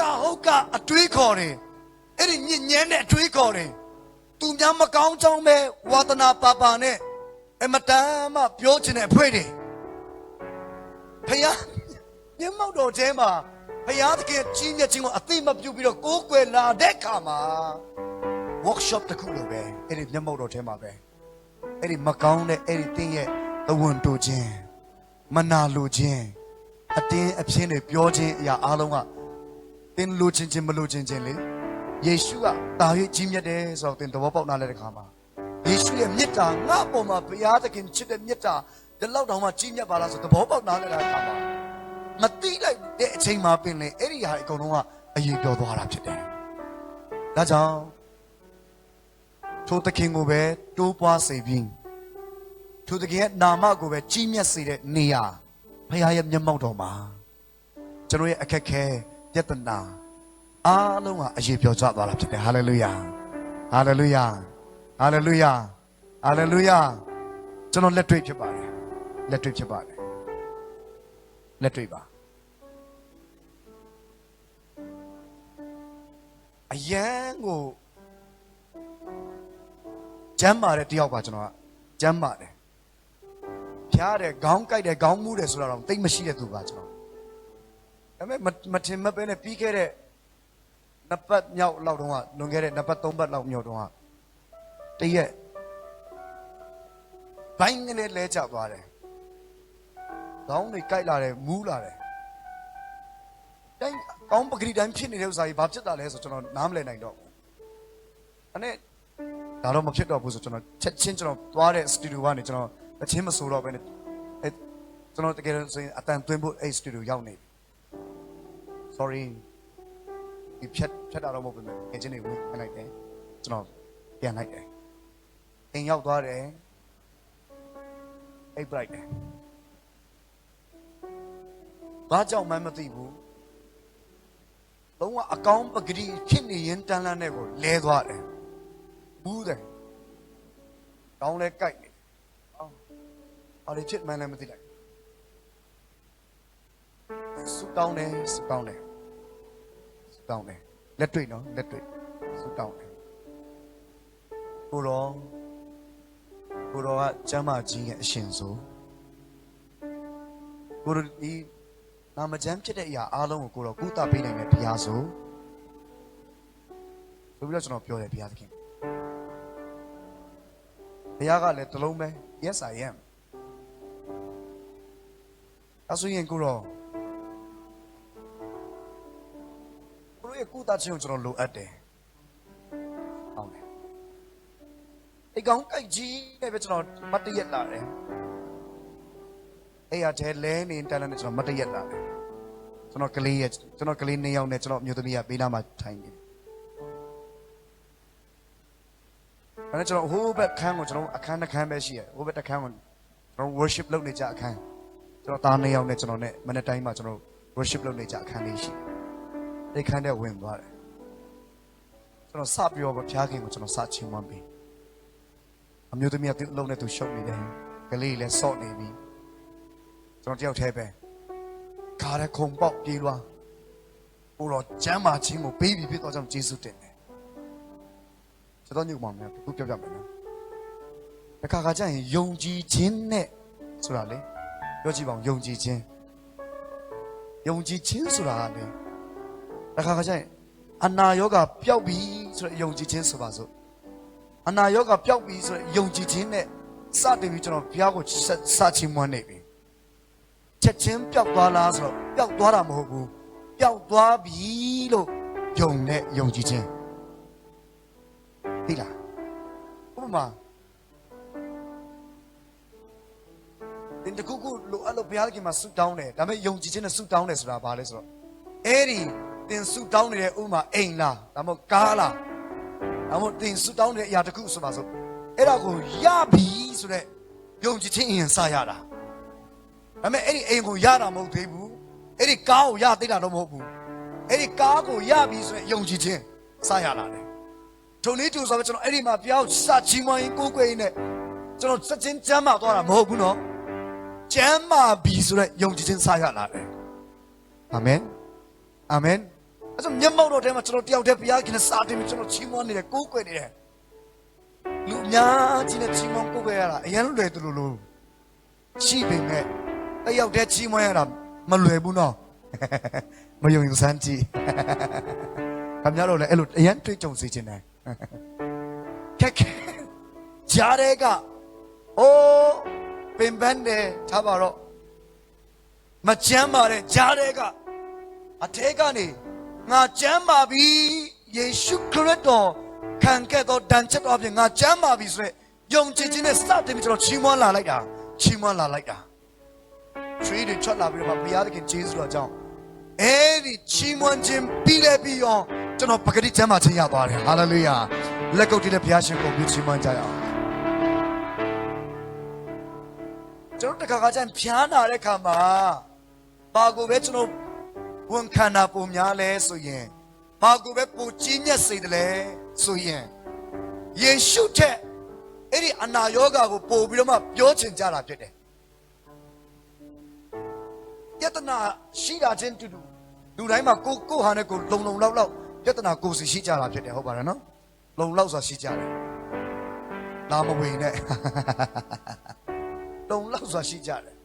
ကအတွေးခေါ်တယ်အဲ့ဒီညဉ့်ညမ်းတဲ့အတွေးခေါ်တယ်သူများမကောင်းကြောင်းပဲဝါသနာပါနဲ့အမတန်မှပြောချင်တဲ့အဖွဲတွေဖယားမျက်မှောက်တော်ထဲမှာဖယားတကယ်ကြီးမြတ်ခြင်းကိုအသိမပြုပြီးတော့ကိုးကွယ်လာတဲ့အခါမှာ workshop တစ်ခုလိုပဲအဲ့ဒီမျက်မှောက်တော်ထဲမှာပဲအဲ့ဒီမကောင်းတဲ့အဲ့ဒီတင်းရဲ့အဝန်တိုခြင်းမနာလိုခြင်းအတင်းအပြင်းတွေပြောခြင်းအရာအားလုံးကတင်းလိုခြင်းမလိုခြင်းလေယေရှုကတာ၍ကြီးမြတ်တယ်ဆိုတော့သင်သဘောပေါက်နားလဲတဲ့ခါမှာယေရှုရဲ့မေတ္တာငါ့ပေါ်မှာဘုရားသခင်ချစ်တဲ့မေတ္တာဒီလောက်တောင်မှကြီးမြတ်ပါလားဆိုသဘောပေါက်နားလဲတဲ့ခါမှာမတိလိုက်တဲ့အချိန်မှာပင်လေအဲ့ဒီဟာအကုန်လုံးကအရေးပြောသွားတာဖြစ်တယ်။ဒါကြောင့်ထိုသခင်ကိုပဲတိုးပွားစေပြီးထိုသခင်ရဲ့နာမကိုပဲကြီးမြတ်စေတဲ့နေရာဘုရားရဲ့မျက်မှောက်တော်မှာကျွန်တော်ရဲ့အခက်ခဲပြဿနာအားလုံးကအရေးပြောကြသွားတာဖြစ်တယ်ဟာလေလုယာဟာလေလုယာဟာလေလုယာဟာလေလုယာကျွန်တော်လက်တွေ့ဖြစ်ပါတယ်လက်တွေ့ပါအယံကိုကျမ်းမာတဲ့တယောက်ပါကျွန်တော်ကကျမ်းမာတယ်ဖျားတယ်ခေါင်းကိုက်တယ်ခေါင်းမူးတယ်ဆိုတာတော့တိတ်မရှိတဲ့သူပါကျွန်တော်ဒါပေမဲ့မထင်မပဲနဲ့ပြီးခဲ့တဲ့နှစ်ပတ်မြောက်လောက်တုန်းကလွန်ခဲ့တဲ့နှစ်ပတ်သုံးပတ်လောက်မြောက်တုန်းကတရက်ဘိုင်းကလေးလဲကျသွားတယ်ခေါင်းတွေကိုက်လာတယ်မူးလာတယ်တိုင်းကောင်းပဂရိတိုင်းဖြစ်နေတဲ့ဥစ္စာကြီးဘာဖြစ်တာလဲဆိုကျွန်တော်နားမလည်နိုင်တော့ဘူးအဲ့ဒါတော့မဖြစ်တော့ဘူးဆိုကျွန်တော်ချက်ချင်းကျွန်တော်သွားတဲ့စတူဒီယိုကနေကျွန်တော်အချင်းမဆိုတော့ပဲနဲ့ကျွန်တော်တကယ်ဆိုရင်အတန်သွင်းဖို့အဲ့စတူဒီယိုရောက်နေပြီ sorry ဒီဖြတ်တာတော့မဟုတ်ဘူးအချင်းတွေဝင်လိုက်တယ်ကျွန်တော်ပြန်လိုက်တယ်အိမ်ရောက်သွားတယ်အိပ်ပလိုက်တယ်ဘာကြောင့်မှမသိဘူး လုံးဝအကောင်းပကတိဖြစ်နေရင်တန်လန်းတဲ့ကိုလဲသွားတယ်ဘူးတယ်ကောင်းလဲကြိုက်နေအော်ဘာလို့ချစ်မှန်းလည်းမသိလိုက်စူတောင်းတယ်စူတောင်းတယ်စူတောင်းတယ်လက်တွေ့နော်လက်တွေ့စူတောင်းတယ်ကိုတော်ကကျမ်းမာကြီးရဲ့အရှင်ဆိုကိုတော်ဒီနာမကျမ်းဖြစ်တဲ့အရာအားလုံးကိုကိုတော်ကုသပေးနိုင်တဲ့ဘုရားဆိုပြီးတော့ကျွန်တော်ပြောတယ်ဘုရားသခင်ဘုရားကလည်းတလုံးပဲ yes I am အဆိုရင်ကိုတော်ရဲ့ကုသခြင်းကိုကျွန်တော်လိုအပ်တယ်ဟုတ်တယ်ဒီကောင်ကြိုက်ကြီးနဲ့ပဲကျွန်တော်မတ်တရက်လာတယ်အဲ့ရတဲ့လဲနေတန်းနဲ့ကျွန်တော်မတ်တရက်လာတယ်ကျွန်တော်ကလေး2ယောက်နဲ့ကျွန်တော်မျိုးသမီးကပေးနာမှာထိုင်နေတယ်အဲ့ဒါကျွန်တော်ဟိုဘက်ခန်းကိုကျွန်တော်အခန်းတစ်ခန်းပဲရှိတယ်ဟိုဘက်တစ်ခန်းကိုကျွန်တော် worship လုပ်နေကြအခန်းကျွန်တော်သား2ယောက်နဲ့ကျွန်တော်နဲ့မနေ့တိုင်းမှာကျွန်တော် worship လုပ်နေကြအခန်းလေးရှိတယ်အဲ့ခန်းထဲဝင်သွားတယ်ကျွန်တော်စပြောဘုရားခင်ကိုကျွန်တော်စချီးမွမ်းပြီးအမျိုးသမီးကသူ့အလုံးနဲ့သူရှုပ်နေတယ်ကလေးလည်းစော့နေပြီကျွန်တော်တယောက်တည်းပဲခါရခုံပေါက်ပြေးလွားဘိုးတော်ကျမ်းမာခြင်းကိုပေးပြီးဖြစ်တော့ကြောင့်ယေရှုတင်တယ်ကျွန်တော်ညုံမောင်များခုပြောပြမယ်နော်တခါခါကျရင်ယုံကြည်ခြင်းနဲ့ဆိုတာလေပြောကြည့်ပါဦးယုံကြည်ခြင်းဆိုတာကလေတခါခါကျရင်အနာရောဂါပျောက်ပြီဆိုတဲ့ယုံကြည်ခြင်းဆိုပါစို့အနာရောဂါပျောက်ပြီဆိုတဲ့ယုံကြည်ခြင်းနဲ့စတင်ပြီးကျွန်တော်ဘုရားကိုစချီးမွမ်းနေပြီချက်ချင်းပျောက်သွားလားဆိုတော့ပျောက်သွားတာမဟုတ်ဘူးပျောက်သွားပြီလို့ယုံနဲ့ယုံကြည်ခြင်းသိလားဥပမာတင်တခုခုလိုအပ်လို့ဘုရားခင်မှာဆုတောင်းတယ်ဒါပေမဲ့ယုံကြည်ခြင်းနဲ့ဆုတောင်းတယ်ဆိုတာဘာလဲဆိုတော့အဲ့ဒီတင်ဆုတောင်းနေတဲ့ဥမာအိမ်လားဒါမှမဟုတ်ကားလားဒါမှမဟုတ်တင်ဆုတောင်းနေတဲ့အရာတစ်ခုဆိုပါစို့အဲ့ဒါကိုရပြီဆိုတဲ့ယုံကြည်ခြင်းအရင်စရတာဒါပေမဲ့အဲ့ဒီအိမ်ကိုရတာမဟုတ်သေးဘူးအဲ့ဒီကားကိုရသေးတာတော့မဟုတ်ဘူးအဲ့ဒီကားကိုရပြီဆိုတဲ့ယုံကြည်ခြင်းစရလာတယ်ထုံလေးတူဆိုတော့ကျွန်တော်အဲ့ဒီမှာပြောင်းစချီးမွမ်းရင်ကိုယ်ကိုယ်နဲ့ကျွန်တော်စက်ချင်းကျမ်းမာသွားတာမဟုတ်ဘူးနော်ကျမ်းမာပြီဆိုတဲ့ယုံကြည်ခြင်းစရလာတယ်အာမင်အာမင်အဲ့ဆိုမျက်မှောက်တော်ထဲမှာကျွန်တော်တယောက်တည်းဘုရားခင်နဲ့စာတင်ပြီးကျွန်တော်ချီးမွမ်းနေတယ်ကိုးကွယ်နေတယ်လူအများကြီးနဲ့ချီးမွမ်းကိုးကွယ်ရတာအရင်လွယ်သူလို့ရှိပေမဲ့တယောက်တည်းချီးမွမ်းရတာမလွယ်ဘူးနော်မယုံရင်စမ်းကြည့်ခင်ဗျားတို့လည်းအဲ့လိုအရင်တွေ့ကြုံစေချင်တယ်ခက်ခဲကြားတဲ့ကအိုးပင်ပန်းတယ်ထားပါတော့မချမ်းပါတဲ့ကြားတဲ့ကအထဲကနေငါကျမ်းပါပြီယေရှုခရစ်တော်ခံခဲ့သောဒဏ်ချက်တော်အပြင်ငါကျမ်းပါပြီဆိုရယ်ယုံကြည်ခြင်းနဲ့စတင်ပြီးကျွန်တော်ချီးမွမ်းလာလိုက်တာချီးမွမ်းလာလိုက်တာထရီတွေထွက်လာပြီးတော့ဘုရားသခင်ယေရှုတော်ကြောင့်အဲ့ဒီချီးမွမ်းခြင်းပြီးလဲပြီးရောကျွန်တော်ပဂတိကျမ်းမာခြင်းရသွားတယ်ဟာလေလုယာလက်ကုပ်တီးတဲ့ဘုရားရှင်ကိုပြုချီးမွမ်းကြရအောင်ကျွန်တော်တခါခါကျရင်ဖျားနာတဲ့ခါမှာဘာကိုပဲကျွန်တော်ဝန်ခံတာပုံများလဲဆိုရင်ဘာကိုပဲပူကြီးမြတ်စေတယ်လဲဆိုရင်ယေရှုထက်အဲ့ဒီအနာရောဂါကိုပို့ပြီးတော့မှပြောချင်ကြတာဖြစ်တယ်ယတနာရှိတာချင်းတူတူလူတိုင်းမှာကိုဟာနဲ့ကိုလုံလောက်ယတနာကိုစီရှိကြတာဖြစ်တယ်ဟုတ်ပါတယ်နော်လုံလောက်ဆိုတာရှိကြတယ်လာမဝင်နဲ့လုံလောက်ဆိုတာရှိကြတယ်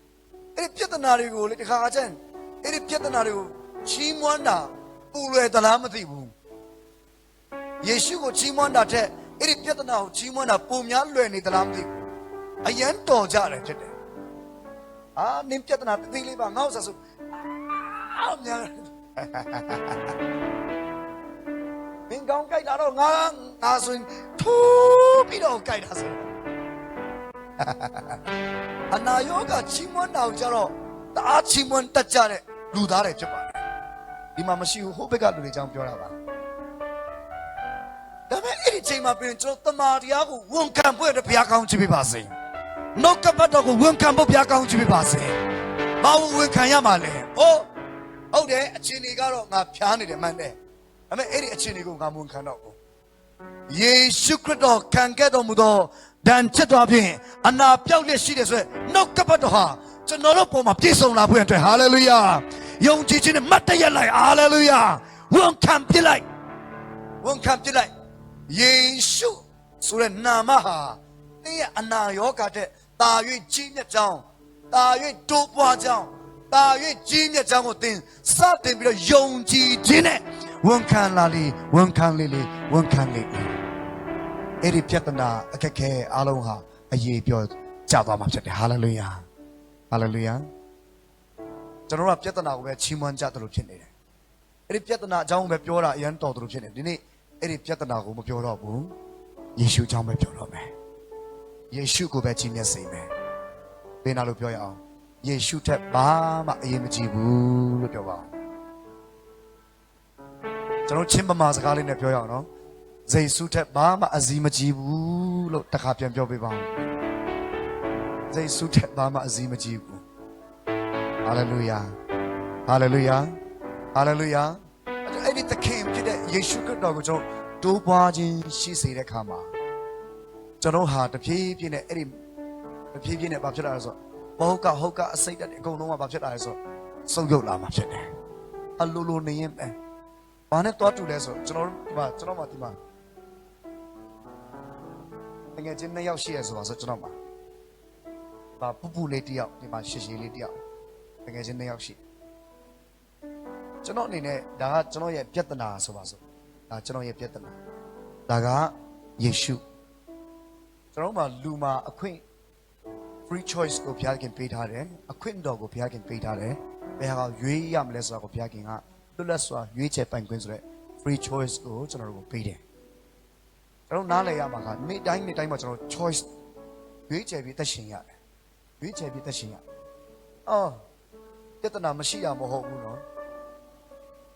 အဲ့ဒီယတနာတွေကိုလေတခါကျရင်အဲ့ဒီယတနာတွေကိုချီးမွမ်းတာပူလွယ်သလားမသိဘူးယေရှုကိုချီးမွမ်းတာတဲ့အဲ့ဒီပြဿနာကိုချီးမွမ်းတာပုံများလွယ်နေသလားမသိဘူးအယံတော်ကြတယ်ဖြစ်တယ်အာနင်းပြဿနာတသိလေးပါငါ့ဥစ္စာဆိုအာများမင်းကောင်းကြိုက်တာတော့ငါဆိုရင်ထိုးပြီးတော့ကြိုက်တာဆိုအနာယောဂချီးမွမ်းတာကိုကြတော့တအားချီးမွမ်းတတ်ကြတဲ့လူသားတွေဖြစ်ပါတယ်ဒီမှာမရှိဘူးဟိုဘက်ကလူတွေကြောင်းပြောတာပါဒါပေမဲ့အဲ့ဒီချိန်မှာပြင်ကျွန်တော်တမာတရားကိုဝန်ခံဖို့အတွက်ဘုရားကောင်းချီးပေးပါစေနှုတ်ကပတ်တော်ကိုဝန်ခံဖို့ဘုရားကောင်းချီးပေးပါစေဘာလို့ဝန်ခံရမှာလဲဟုတ်တယ်အချိန်တွေကတော့ငါဖျားနေတယ်မှန်တယ် အမေအဲ့ဒီအခြေအနေကိုငါမဝန်ခံတော့ဘူးယေရှုခရစ်တော်ခံခဲ့တော်မူသောဒဏ်ချက်တော်ဖြင့်အနာပြောက်လျက်ရှိတယ်ဆိုရင်နှုတ်ကပတ်တော်ဟာကျွန်တော်တို့ပေါ်မှာပြည့်စုံလာဖို့အတွက်ဟာလေလုယာယုံကြည်ခြင်းနဲ့မတ်တရလိုက်ဟာလေလုယာဝန်ခံပြလိုက်ယေရှုဆိုတဲ့နာမဟာတင်းရဲ့အနာရောဂါတဲ့တာ၍ကြီးမြတ်ကြောင်းတာ၍တိုးပွားကြောင်းတာ၍ကြီးမြတ်ကြောင်းကိုတင်းစတင်ပြီးတော့ယုံကြည်ခြင်းနဲ့ဝန်ခံလာလေဝန်ခံလေအဲ့ဒီပြဿနာအခက်ခဲအားလုံးဟာအရေးပြောကြသွားမှာဖြစ်တယ်ဟာလေလုယာကျွန်တော်ကပြဿနာကိုပဲချီးမွမ်းကြတယ်လို့ဖြစ်နေတယ်အဲ့ဒီပြဿနာအကြောင်းပဲပြောတာအရင်တော်တယ်လို့ဖြစ်နေဒီနေ့အဲ့ဒီပြဿနာကိုမပြောတော့ဘူးယေရှုအကြောင်းပဲပြောတော့မယ်ယေရှုကိုပဲကြီးမြတ်စေမယ်ဘယ်နာလို့ပြောရအောင်ယေရှုထက်ဘာမှအရေးမကြီးဘူးလို့ပြောပါအောင်ကျွန်တော်ချင်းပမာစကားလေးနဲ့ပြောရအောင်နော်ဇေဆုထက်ဘာမှအစည်းမကြီးဘူးလို့တခါပြန်ပြောပေးပါဦးဇေဆုထက်ဘာမှအစည်းမကြီးဘူးဟာလေလုယာအဲ့ဒီသခင်ဖြစ်တဲ့ယေရှုခရစ်တော်ကိုကျွန်တော်တိုးပွားခြင်းရှိစေတဲ့အခါမှာကျွန်တော်ဟာတဖြည်းဖြည်းနဲ့ဘာဖြစ်လာလဲဆိုတော့ဟုတ်ကအစိတ်တက်အကုန်လုံးကဘာဖြစ်လာလဲဆိုတော့ဆုံးယုတ်လာမှာဖြစ်တယ်အလိုလိုနေရင်ဘာနဲ့တွားတူလဲဆိုကျွန်တော်မှဒီမှာငယ်ချင်း2ယောက်ရှိရဆိုပါဆိုကျွန်တော်မှာပူလေး1ယောက်ဒီမှာရှည်လေး1ယောက်ငယ်ချင်း2ယောက်ရှိကျွန်တော်အနေနဲ့ဒါကကျွန်တော်ရဲ့ပြဿနာဆိုပါဆိုဒါကျွန်တော်ရဲ့ပြဿနာဒါကယေရှုကျွန်တော်မှာလူမှာအခွင့် free choice ကိုဘုရားခင်ပေးထားတယ်အခွင့်တော်ကိုဘုရားခင်ပေးထားတယ်ဘယ်ဟာရွေးရမလဲဆိုတာကိုဘုရားခင်ကလွတ်လပ်စွာရွေးချယ်ပိုင်ခွင့်ဆိုတဲ့ free choice ကိုကျွန်တော်တို့ပေးတယ်ကျွန်တော်နားလည်ရမှာကနေ့တိုင်းမှာကျွန်တော် choice ရွေးချယ်ပြီးသက်ရှင်ရတယ်ပြဿနာမရှိရမဟုတ်ဘူးနော်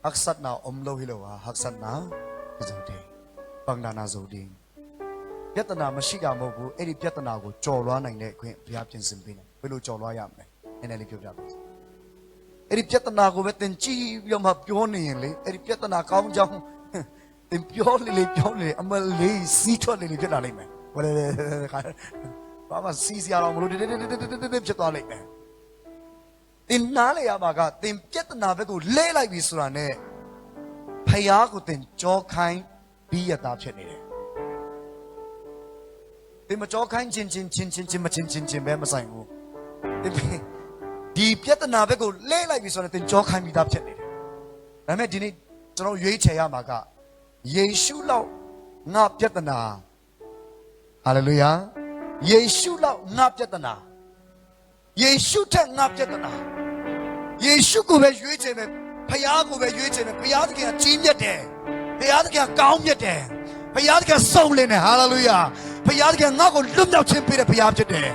Haksat na omlo hilowa haksat na zodi pangdana zodi ပြဿနာမရှိတာမဟုတ်ဘူးအဲ့ဒီပြဿနာကိုကြော်လွှားနိုင်တဲ့အခွင့်ဘုရားပြင်ဆင်ပေးတယ်ဘယ်လိုကြော်လွှားရမလဲနည်းနည်းလေးပြောပြပါအဲ့ဒီပြဿနာကိုပဲသင်ကြည့်ပြီးတော့မှပြောနေရင်လေအဲ့ဒီပြဿနာကောင်းကြောင်းသင်ပြောလေအမလေးစီးထွက်လေဖြစ်လာလိမ့်မယ်ဘာလဲဘာမှစီးစရာတော့မလို့ဖြစ်သွားလိမ့်မယ်သင်နားလေရမှာကသင်ပြဿနာဘက်ကိုလဲလိုက်ပြီဆိုတာနဲ့ဖယားကိုသင်ကြောခိုင်းပြီးရတာဖြစ်နေတယ်သင်မကြောခိုင်းချင်းပဲမဆိုင်ဘူးဒီပြဿနာဘက်ကိုလဲလိုက်ပြီဆိုတော့သင်ကြောခိုင်းပြီးသားဖြစ်နေတယ်ဒါပေမဲ့ဒီနေ့ကျွန်တော်ရွေးချယ်ရမှာကယေရှုလောက်ငါပြဿနာဟာလေလုယာယေရှုလောက်ငါပြဿနာယေရှုထက်ငါပြဿနာယေရှုကိုပဲရွေးချယ်မယ်ဖယားကိုပဲရွေးချယ်မယ်ဖယားသခင်ကကြီးမြတ်တယ်ဖယားသခင်ကကောင်းမြတ်တယ်ဖယားသခင်စုံလင်တယ်ဟာလေလုယာဖယားသခင်ငါ့ကိုလွတ်မြောက်ခြင်းပေးတဲ့ဖယားဖြစ်တယ်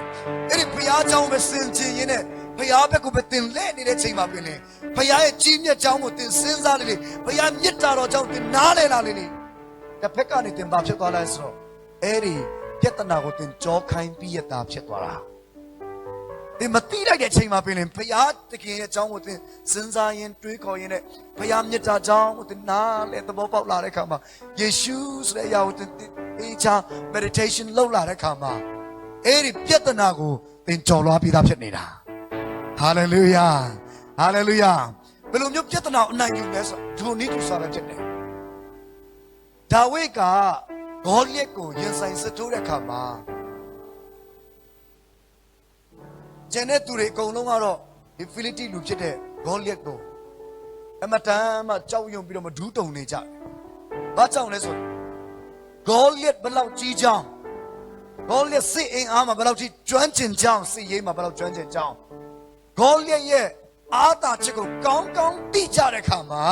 အဲ့ဒီဖယားเจ้าပဲစင်ကြင်ရင်းနဲ့ဖယားဘက်ကိုပဲတင်လဲနေတဲ့ချိန်မှာပြင်လေဖယားရဲ့ကြီးမြတ်ကြောင်းကိုတင်စဉ်းစားလေဖယားမြတ်တာတော်ကြောင့်တင်နားလဲလာလေတစ်ဖက်ကနေတင်ပါဖြစ်သွားလိုက်ဆိုတော့အဲ့ဒီပြဿနာကိုတင်ကြောခိုင်းပြီးရတာဖြစ်သွားတာသင်မသိလိုက်တဲ့အချိန်မှာပြင်ဘုရားသခင်ရဲ့အကြောင်းကိုသင်စဉ်းစားရင်တွေးခေါ်ရင်လည်းဘုရားမြတ်တာကြောင့်သင်နားလဲသဘောပေါက်လာတဲ့အခါမှာယေရှုဆိုတဲ့အရာကိုသင်အေးချာ meditation လုပ်လာတဲ့အခါမှာအဲ့ဒီပြဿနာကိုသင်ကြော်လွှားပြီးသားဖြစ်နေတာ hallelujah ဘယ်လိုမျိုးပြဿနာအနိုင်ယူလဲဆိုတော့ဒီလိုနည်းတူစားပဲဖြစ်တယ်ဒါဝိဒ်ကဂေါလိယက်ကိုရင်ဆိုင်စစ်ထိုးတဲ့အခါမှာကျန်တဲ့သူတွေအကုန်လုံးကတော့ဒီဖိလိတိလူဖြစ်တဲ့ဂေါလိယက်ကိုအမတန်မှကြောက်ရွံ့ပြီးတော့မဒူးတုံနေကြတယ်။ဘာကြောင့်လဲဆိုဂေါလိယက်ဘယ်လောက်ကြီးကြောင်းဂေါလိယက်စစ်အင်အားမှာဘယ်လောက်ကြီးကျွမ်းကျင်ကြောင်းစစ်ရေးမှာဘယ်လောက်ကျွမ်းကျင်ကြောင်းဂေါလိယက်ရဲ့အားသာချက်ကိုကောင်းကောင်းသိကြတဲ့အခါမှာ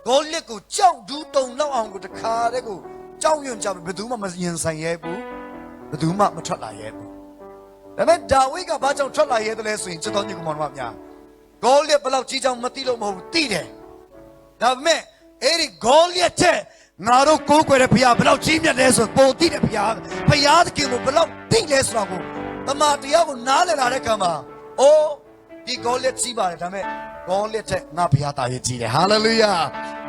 ဂေါလိယက်ကိုကြောက်ဒူးတုံလောက်အောင်ကိုတခါတည်းကိုကြောက်ရွံ့ကြဘယ်သူမှမရင်ဆိုင်ရဲဘူးဘယ်သူမှမထွက်လာရဲဘူးဒါပေမဲ့ဒါဝိဒ်ကဘာကြောင့်ထွက်လာရဲတယ်လဲဆိုရင်ကျွန်တော်ညီကောင်မတို့များဂေါလိယက်ဘယ်လောက်ကြီးကြောင်းမသိလို့မဟုတ်ဘူးသိတယ်ဒါပေမဲ့အဲ့ဒီဂေါလိယက်တဲ့ငါတို့ကိုးကွယ်တဲ့ဘုရားဘယ်လောက်ကြီးမြတ်လဲဆိုပုံသိတဲ့ဘုရားသခင်ကိုဘယ်လောက်သိလဲဆိုတော့ကိုတမန်တရားကိုနားလည်လာတဲ့အခါမှာအိုးဒီဂေါလိယက်ကြီးပါတယ်ဒါပေမဲ့ဂေါလိယက်တဲ့ငါဘုရားတာရဲ့ကြီးတယ်ဟာလေလုယာ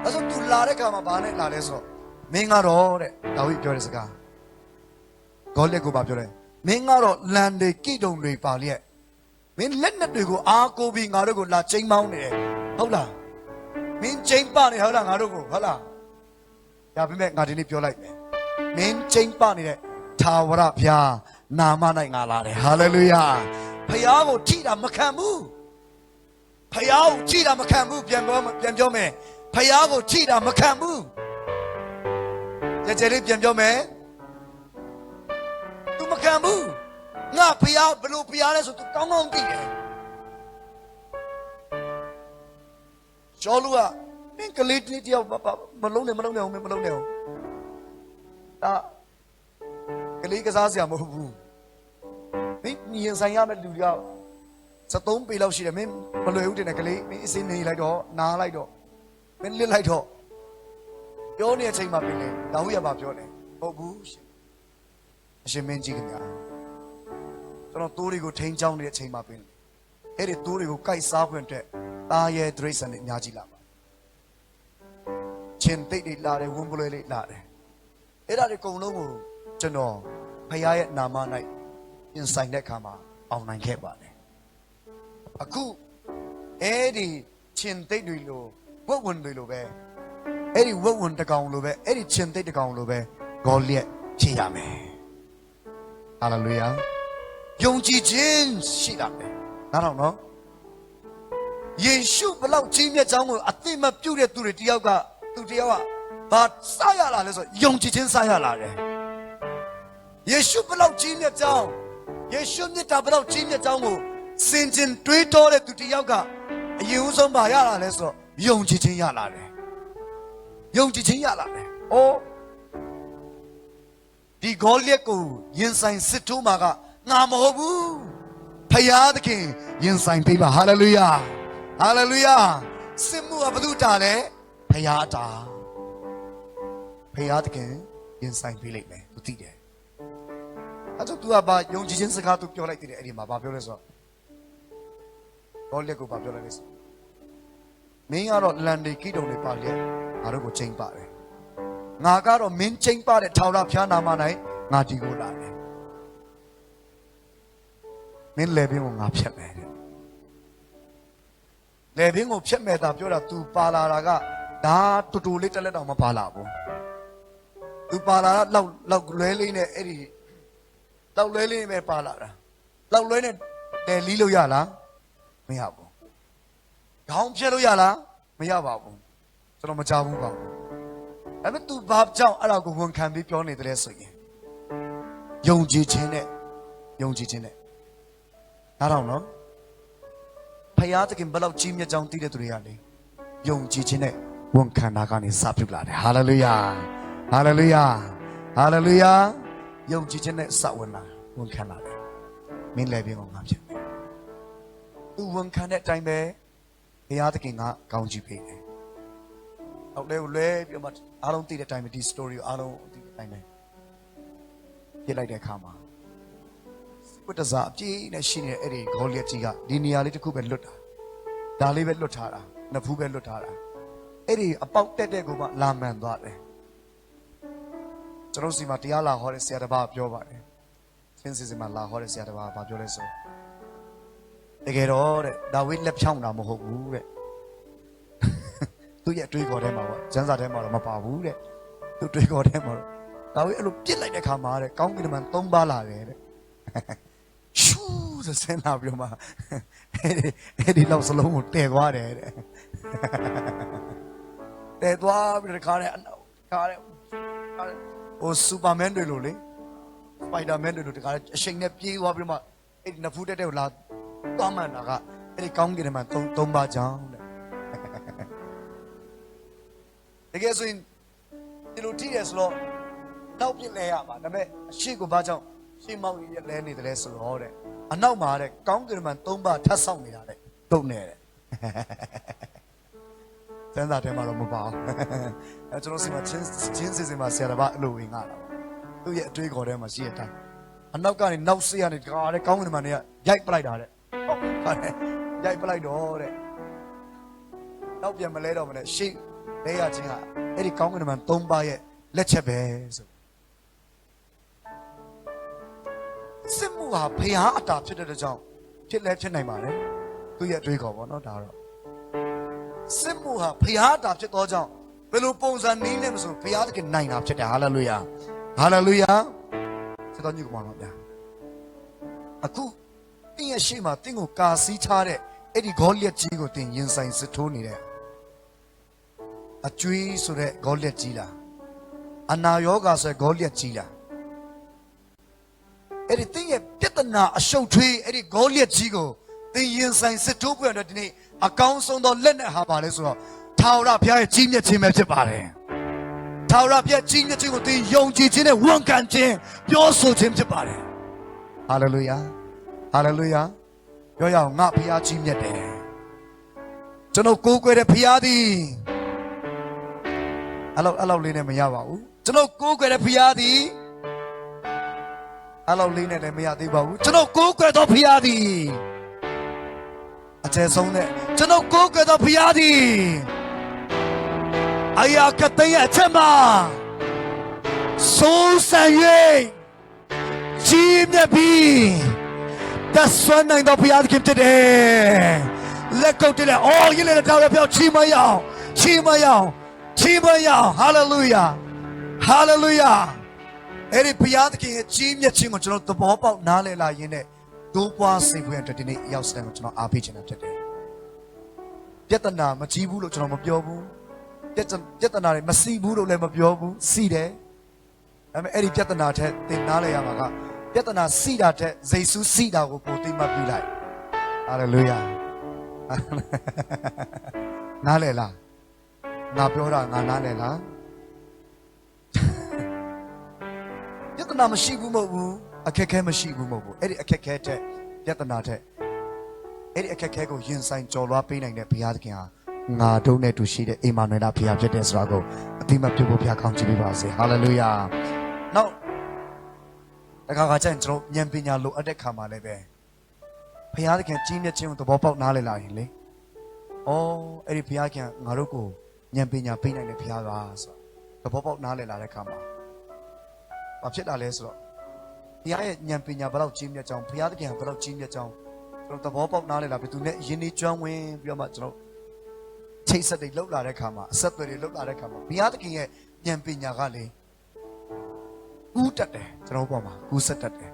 ဒါဆို तू လာတဲ့ခါမှာဘာနဲ့လာလဲဆိုတော့မင်းကတော့တဲ့ဒါဝိပြောတဲ့စကားဂေါလိယကိုပြောတယ်မင်းကတော့လန်တွေကိတုံတွေပါလျက်မင်းလက်နက်တွေကိုအားကိုးပြီးငါတို့ကိုလာချိန်မောင်းနေတယ်ဟုတ်လားမင်းချိန်ပနေဟုတ်လားငါတို့ကိုဟုတ်လားဒါပေမဲ့ငါဒီနေ့ပြောလိုက်မယ်မင်းချိန်ပနေတဲ့ထာဝရဘုရားနာမ၌ငါလာတယ်ဟာလေလုယာဘုရားကိုထိတာမခံဘူးဘုရားကိုထိတာမခံဘူးပြန်ပြောမယ်ဘုရားကိုထိတာမခံဘူးကြည်ကြလေးပြန်ပြောမယ် तू မခံဘူးငါဘုရားဘလို့ဘုရားလဲဆို तू ကောင်းကောင်းသိတယ်ကျော်လူကမင်းကလေးတယောက်မလုံးနဲ့ဒါကလေးကစားစရာမဟုတ်ဘူးမင်းညင်ဆိုင်ရမယ့်လူတယောက်73ပေလောက်ရှိတယ်မင်းမလွယ်ဘူးတင်တယ်ကလေးမင်းအစင်းနေလိုက်တော့နားလိုက်တော့မင်းလစ်လိုက်တော့ပြောနေတဲ့အချိန်မှာပြင်လေဒါဟုတ်ရပါပြောတယ်ဟုတ်ဘူးအရှင်မင်းကြီးခင်ဗျာကျွန်တော်တိုးတွေကိုထိန်းချောင်းနေတဲ့အချိန်မှာပြင်အဲ့ဒီတိုးတွေကိုကိုက်စားခွင့်အတွက်ตาရဲ့ဒရိစံနဲ့အများကြီးလာပါချင်းတိတ်တွေလာတယ်ဝန်းပလွဲလေးလာတယ်အဲ့ဒါတွေအကုန်လုံးကိုကျွန်တော်ဖခင်ရဲ့နာမ၌ပြင်ဆိုင်တဲ့အခါမှာအောင်နိုင်ခဲ့ပါတယ်အခုအဲ့ဒီချင်းတိတ်တွေလိုဝတ်ဝင်တွေလိုပဲအဲ့ဒီဝတ်ဝင်တကောင်လိုပဲအဲ့ဒီချင်းတိတ်တကောင်လိုပဲဂေါလိယဖြစ်ရမယ်ဟာလေလုယာယုံကြည်ခြင်းရှိတာပဲနားထောင်နော်ယေရှုဘလောက်ကြီးမြတ်ကြောင်းကိုအသိမပြုတ်တဲ့သူတွေတယောက်ကဘာစရလာလဲဆိုယုံကြည်ခြင်းစရလာတယ်ယေရှုဘလောက်ကြီးမြတ်ကြောင်းယေရှုမြတ်တာဘလောက်ကြီးမြတ်ကြောင်းကိုစင်ကျင်တွေးတောတဲ့သူတယောက်ကအရင်ဦးဆုံးဘာရလာလဲဆိုတော့ယုံကြည်ခြင်းရလာတယ်ယုံကြည်ခြင်းရလာတယ်။အော်ဒီဂေါလိယကိုရင်ဆိုင်စစ်ထိုးမှာကငါမဟုတ်ဘူး။ဖယားသခင်ရင်ဆိုင်ပေးပါဟာလေလုယာဟာလေလုယာစစ်မှုကဘု து တာလဲဖယားတာဖယားသခင်ရင်ဆိုင်ပေးလိုက်မယ်သူသိတယ်။အဲ့တော့ तू ကဘာယုံကြည်ခြင်းစကား तू ပြောလိုက်တယ်အဲ့ဒီမှာဘာပြောလဲဆိုတော့ဂေါလိယကိုဘာပြောလိုက်လဲဆိုမင်းကတော့လန်ဒီကိတုံတွေပါလျက်ငါတို့ကိုချိန်ပါတယ်ငါကတော့မင်းချိန်ပါတဲ့ထာဝရဘုရားနာမ၌ငါဒီကိုလာတယ်မင်းလေဘင်းကိုငါဖြတ်မယ်တဲ့လေဘင်းကိုဖြတ်မယ်တာပြောတာ तू ပါလာတာကဒါတူတူလေးတက်လက်တော့မပါလာဘူး तू ပါလာတာလောက်လွဲလေးနဲ့အဲ့ဒီလောက်လွဲလေးနဲ့ပဲပါလာတာလောက်လွဲနဲ့တယ်လီးလို့ရလားမရဘူးခေါင်းဖြတ်လို့ရလားမရပါဘူးကျွန်တော်မကြောက်ဘူးပါဘူးဒါပေမဲ့ तू ဘာကြောင့်အဲ့ဒါကိုဝန်ခံပြီးပြောနေတယ်ဆိုရင်ယုံကြည်ခြင်းနဲ့နားထောင်နော်ဖယားသခင်ဘယ်လောက်ကြီးမြတ်ကြောင်းသိတဲ့သူတွေကလေယုံကြည်ခြင်းနဲ့ဝန်ခံတာကနေစပြုလာတယ်ဟာလေလုယာဟာလေလုယာဟာလေလုယာယုံကြည်ခြင်းနဲ့စဝင်လာဝန်ခံလာတယ်မင်းလည်းပြင်အောင်ငါဖြစ်မယ် तू ဝန်ခံတဲ့အတိုင်းပဲဘုရားသခင်ကကောင်းချီးပေးတယ်။နောက်လဲကိုလဲပြီးမှအားလုံးသိတဲ့အတိုင်းပဲဒီ story ကိုအားလုံးသိတဲ့အတိုင်းပဲပြစ်လိုက်တဲ့အခါမှာဝတ္တဇာအပြည့်နဲ့ရှိနေတဲ့အဲ့ဒီဂေါလိယကြီးကဒီနေရာလေးတစ်ခုပဲလွတ်တာ။ဒါလေးပဲလွတ်ထားတာ။နှစ်ဖူးပဲလွတ်ထားတာ။အဲ့ဒီအပေါက်တက်တဲ့ကိုမှလာမှန်သွားတယ်။ကျွန်တော်စီမှာတရားလာဟောတဲ့ဆရာတစ်ပါးပြောပါတယ်။ချင်းစီမှာလာဟောတဲ့ဆရာတစ်ပါးကပြောလဲဆိုတကယ်တော့တဲ့ဒါဝိဒ်လက်ဖြောင်းတာမဟုတ်ဘူးတဲ့သူ့ရဲ့အတွေးခေါ်ထဲမှာပေါ့ကျမ်းစာထဲမှာတော့မပါဘူးတဲ့သူ့တွေးခေါ်ထဲမှာတော့ဒါဝိဒ်အဲ့လိုပြစ်လိုက်တဲ့ခါမှာတဲ့ကောင်းကင်တမန်3ပါးလာတယ်တဲ့ရှူးဆိုဆင်းလာပြီးတော့မှအဲ့ဒီလောက်စလုံးကိုတည်သွားတယ်တဲ့တည်သွားပြီးတော့ခါတဲ့ဟိုစူပါမန်တွေလို့လေစပိုက်ဒါမန်တွေလို့တခါအချိန်နဲ့ပြေးသွားပြီးတော့မှအဲ့ဒီနဖူးတက်တဲ့ကိုလာသွားမှန်တာကအဲ့ဒီကောင်းကင်ထဲမှာ3ပါးကြောင်းတဲ့တကယ်ဆိုရင်ဒီလိုထိတယ်ဆိုတော့နောက်ပြစ်လဲရပါဒါပေမဲ့အရှိကိုဘာကြောင့်ရှေ့မောက်ရလဲနေတယ်လဲဆိုတော့တဲ့အနောက်မှာတဲ့ကောင်းကင်ထဲမှာ3ပါးထပ်ဆောက်နေတာတဲ့တုတ်နေတဲ့စမ်းစာထဲမှာတော့မပါဘူးအဲကျွန်တော်စီမှာချင်းစီမှာဆရာတော်ဘာအလိုဝင်ငါတာသူ့ရဲ့အတွေးခေါ်ထဲမှာရှိတဲ့အတိုင်းအနောက်ကနေနောက်ဆေးကနေတကားတဲ့ကောင်းကင်ထဲမှာနေရိုက်ပလိုက်တာတဲ့ဟုတ်ရိုက်ပလိုက်တော့တဲ့နောက်ပြန်မလဲတော့မလဲရှေ့ လဲရခြင်းကအဲ့ဒီကောင်းကင်တမန်3ပါးရဲ့လက်ချက်ပဲဆိုစစ်မှုဟာဖျားအတာဖြစ်တဲ့ကြောင့်ဖြစ်လဲဖြစ်နိုင်ပါတယ်သူရဲ့အတွေးခေါ်ပေါ့နော်ဒါတော့စစ်မှုဟာဖျားအတာဖြစ်သောကြောင့်ဘယ်လိုပုံစံနည်းနဲ့မဆိုဖျားတကယ်နိုင်တာဖြစ်တယ်ဟာလေလုယာဟာလေလုယာစတော်ညူကမှာပါဗျာအခုတင်းရဲ့ရှေ့မှာတင်းကိုကာစီးချတဲ့အဲ့ဒီဂေါလိယက်ကြီးကိုတင်းရင်ဆိုင်စစ်ထိုးနေတဲ့အကျွေးဆိုတဲ့ဂေါလိယက်ကြီးလားအနာယောဂါဆိုတဲ့ဂေါလိယက်ကြီးလားအဲ့ဒီတင်းရဲ့ပြဿနာအရှုပ်ထွေးအဲ့ဒီဂေါလိယက်ကြီးကိုတင်းရင်ဆိုင်စစ်ထိုးပြတဲ့ဒီနေ့အကောင်းဆုံးသောလက်နဲ့ဟာပါလဲဆိုတော့ထာဝရဘုရားရဲ့ကြီးမြတ်ခြင်းပဲဖြစ်ပါတယ်ထာဝရဘုရားကြီးမြတ်ခြင်းကိုတင်းယုံကြည်ခြင်းနဲ့ဝန်ခံခြင်းပြောဆိုခြင်းဖြစ်ပါတယ်ဟာလေလုယာဟာလေလုယာပြောရအောင်ငါဘုရားကြီးမြတ်တယ်ကျွန်တော်ကိုးကွယ်တဲ့ဘုရားသည်အဲ့လောက်လေးနဲ့မရပါဘူးကျွန်တော်ကိုးကွယ်တဲ့ဘုရားသည်အဲ့လောက်လေးနဲ့လည်းမရသေးပါဘူးကျွန်တော်ကိုးကွယ်သောဘုရားသည်အကျယ်ဆုံးတဲ့ကျွန်တော်ကိုးကွယ်သောဘုရားသည်အရာကတဲ့ရဲ့အချက်မှာစိုးစံ၍ကြီးမြတ်ပြီးတဆွမ်းနိုင်သောဘုရားသခင်ဖြစ်တယ်လက်ကုပ်တက်လက်အော်ရင်းလည်းတောက်ရပြောချီးမရအောင်ချီးမရအောင်ချီးမရအောင်ဟာလေလုယာဟာလေလုယာအဲ့ဒီဘုရားသခင်ရဲ့ကြီးမြတ်ခြင်းကိုကျွန်တော်သဘောပေါက်နားလည်လာရင်းနဲ့ဒိုးပွားစိတ်ဖွင့်တဲ့ဒီနေ့ရောက်စတဲ့ကိုကျွန်တော်အားပေးချင်တာဖြစ်တယ်ပြဿနာမကြီးဘူးလို့ကျွန်တော်မပြောဘူးပြဿနာတွေမစီဘူးလို့လည်းမပြောဘူးစီတယ်ဒါပေမဲ့အဲ့ဒီပြဿနာထက်သင်နားလည်ရမှာကပြဿနာစီတာတဲ့ဇေဆုစီတာကိုပိုသိမှတ်ပြလိုက်ဟာလေလုယာနားလည်လားငါပြောတာငါနားလည်လားပြဿနာမရှိဘူးမဟုတ်ဘူးအခက်ခဲမရှိဘူးမဟုတ်ဘူးအဲ့ဒီအခက်ခဲတဲ့ပြဿနာတဲ့အဲ့ဒီအခက်ခဲကိုရင်ဆိုင်ကျော်လွှားပေးနိုင်တဲ့ဘုရားသခင်ဟာငါတို့နဲ့တူရှိတဲ့အိမ်မာနွေလဘုရားဖြစ်တဲ့ဆိုတာကိုအတိမတ်ပြုဖို့ဘုရားကောင်းချီးပေးပါစေဟာလေလုယာနောက်တခါခါကျရင်ကျွန်တော်ဉာဏ်ပညာလိုအပ်တဲ့ခါမှာလည်းပဲဘုရားသခင်ကြီးမြတ်ခြင်းကိုသဘောပေါက်နားလည်လာရင်လေအော်အဲ့ဒီဘုရားခင်ငါတို့ကိုဉာဏ်ပညာပေးနိုင်တဲ့ဘုရားပါဆိုသဘောပေါက်နားလည်လာတဲ့ခါမှာဘာဖြစ်လာလဲဆိုတော့ဘုရားရဲ့ဉာဏ်ပညာဘယ်လောက်ကြီးမြတ်ကြောင်းဘုရားသခင်ဘယ်လောက်ကြီးမြတ်ကြောင်းကျွန်တော်သဘောပေါက်နားလည်လာပြီသူနဲ့ယဉ်နေကျွမ်းဝင်ပြီးတော့မှကျွန်တော်ချိတ်ဆက်တွေလောက်လာတဲ့ခါမှာအဆက်အသွယ်တွေလောက်လာတဲ့ခါမှာဘုရားသခင်ရဲ့ဉာဏ်ပညာကလေကူးတက်တယ်ကျွန်တော်ပေါ်မှာကူးဆက်တက်တယ်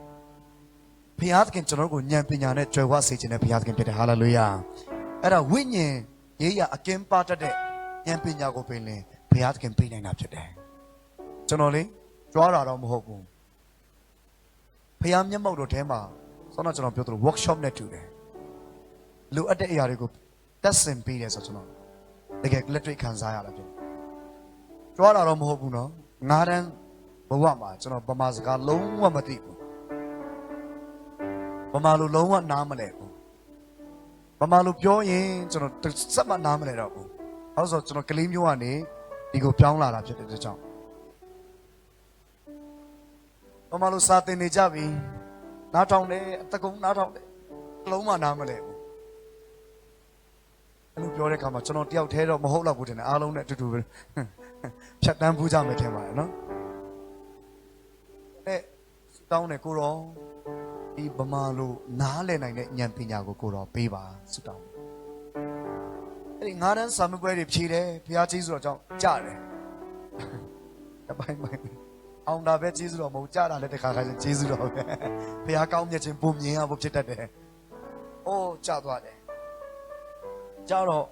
ဘုရားသခင်ကျွန်တော်ကိုဉာဏ်ပညာနဲ့ကြွယ်ဝစေခြင်းနဲ့ဘုရားသခင်ဖြစ်တယ်ဟာလေလုယာအဲ့ဒါဝိညာဉ်ရေးရအကင်းပါတတ်တဲ့ဉာဏ်ပညာကိုပင်လင်ဘုရားသခင်ပေးနိုင်တာဖြစ်တယ်ကျွန်တော်လေကြွားတာတော့မဟုတ်ဘူးဘုရားမျက်မှောက်တော်ထဲမှာဆောတော့ကျွန်တော်ပြောသလို workshop နဲ့တူတယ်လိုအပ်တဲ့အရာတွေကိုတက်ဆင်ပေးတယ်ဆိုတော့ကျွန်တော်တကယ်လက်တွေ့ခံစားရတာဖြစ်တယ်ကြွားတာတော့မဟုတ်ဘူးနော်9တန်းဘဝမှာကျွန်တော်ဗမာစကားလုံးဝမသိဘူးဗမာလိုလုံးဝနားမလဲဘူးဗမာလိုပြောရင်ကျွန်တော်စက်မှနားမလဲတော့ဘူးအဲဆိုကျွန်တော်ကလေးမျိုးကနေဒီကိုပြောင်းလာတာဖြစ်တဲ့ကြောင့်ဗမာလိုစာသင်နေကြပြီနားထောင်တယ်အတကုံနားထောင်တယ်လုံးဝနားမလဲဘူးအဲ့လိုပြောတဲ့အခါမှာကျွန်တော်တယောက်တည်းတော့မဟုတ်တော့ဘူးထင်တယ်အားလုံးနဲ့အတူတူပဲဖြတ်တန်းဖူးကြမယ်ထင်ပါတယ်နော်အဲတောင်းတယ်ကိုရောဒီဗမာလိုနားလည်နိုင်တဲ့ဉာဏ်ပညာကိုတော့ပေးပါဆုတောင်းအဲ့ဒီ9တန်းစာမေးပွဲတွေဖြေတယ်ဘုရားကြီးဆိုတော့ကြောင့်ကြားတယ်တပိုင်းအောင်တာပဲကျေးဇူးတော်မဟုတ်ကြတာလည်းတခါခါချင်းကျေးဇူးတော်ပဲဘုရားကောင်းမြတ်ခြင်းပုံမြင်ရဖို့ဖြစ်တတ်တယ်။အိုးကြသွားတယ်။ကြတော့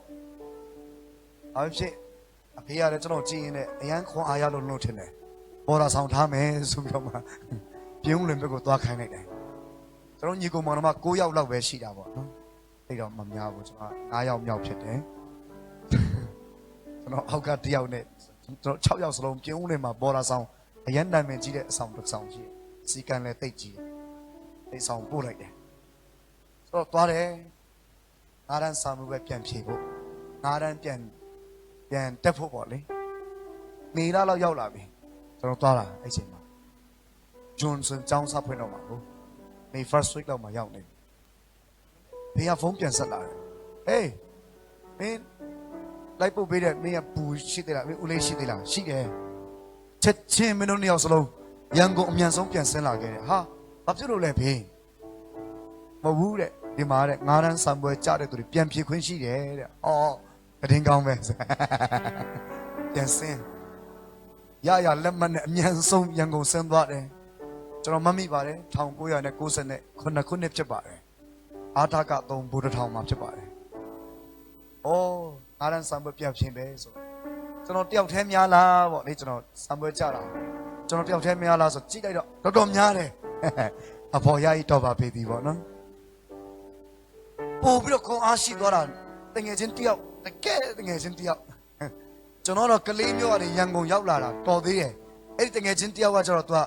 အဖြစ်အဖေကလည်းကျွန်တော်ကြည့်ရင်လည်းအရန်ခွန်အားရလို့ထင်တယ်။ပေါ်တာဆောင်ထားမယ်ဆိုပြီးတော့မှပြင်းဝင်ဘက်ကိုသွားခိုင်းလိုက်တယ်။ကျွန်တော်ညီကောင်မောင်တို့က9ယောက်လောက်ပဲရှိတာပေါ့နော်။အဲ့တော့မများဘူးကျွန်တော်9ယောက်မြောက်ဖြစ်တယ်။ကျွန်တော်အောက်က1ယောက်နဲ့ကျွန်တော်6ယောက်စလုံးပြင်းဝင်မှာပေါ်တာဆောင်အရန်နာမည်ကြီးတဲ့အဆောင်တစ်ဆောင်ရှိစီကံလည်းတိတ်ကြီးအဲ့ဆောင်ပို့လိုက်တယ်ဆိုတော့သွားတယ်9တန်းစာမှုပဲပြန်ဖြေဖို့9တန်းပြန်တက်ဖို့ပေါ့လေနေလာတော့ရောက်လာပြီကျွန်တော်သွားတာအဲ့ချိန်မှာဂျွန်ဆန်ကျောင်းစာဖွင့်တော့မှာဟုတ်နေ first week လောက်မှာရောက်နေဘေးကဖုန်းပြန်ဆက်လာတယ်ဟေးမင်း လိုက်ပုတ်ပေးတဲ့မင်းကပူရှိသေးလားမင်းဦးလေးရှိသေးလားရှိတယ်ချက်ချင်းမင်းတို့နှစ်ယောက်စလုံးရန်ကုန်အမြန်ဆုံးပြန်ဆင်းလာခဲ့တယ်ဟာဘာဖြစ်လို့လဲဖေးမဟုတ်ဘူးတဲ့ဒီမှာတဲ့ငါးတန်းဆံပွဲကြတဲ့သူတွေပြန်ပြေခွင့်ရှိတယ်တဲ့အော်တည်င်းကောင်းပဲပြန်ဆင်းရလက်မှတ်နဲ့အမြန်ဆုံးရန်ကုန်ဆင်းသွားတယ်ကျွန်တော်မမိပါတယ်1998ခုနှစ်ဖြစ်ပါတယ်အာထာက3ဘူတထောင်မှာဖြစ်ပါတယ်အော်ငါးတန်းဆံပွဲပြန်ဖြစ်ပဲဆိုကျွန်တော်တယောက်တည်းများလားပေါ့လေကျွန်တော်ဆံပွဲကြတာကျွန်တော်တယောက်တည်းများလားဆိုကြည့်လိုက်တော့တော်တော်များတယ်အဖော်ရကြီးတော့ပါပေသည်ပေါ့နော်ပို့ပြီးတော့ခွန်အားရှိသွားတာတငယ်ချင်းတယောက်တကယ်တငယ်ချင်းတယောက်ကျွန်တော်တော့ကလေးမျိုးကနေရန်ကုန်ရောက်လာတာတော်သေးတယ်အဲ့ဒီတငယ်ချင်းတယောက်ကကျတော့သူက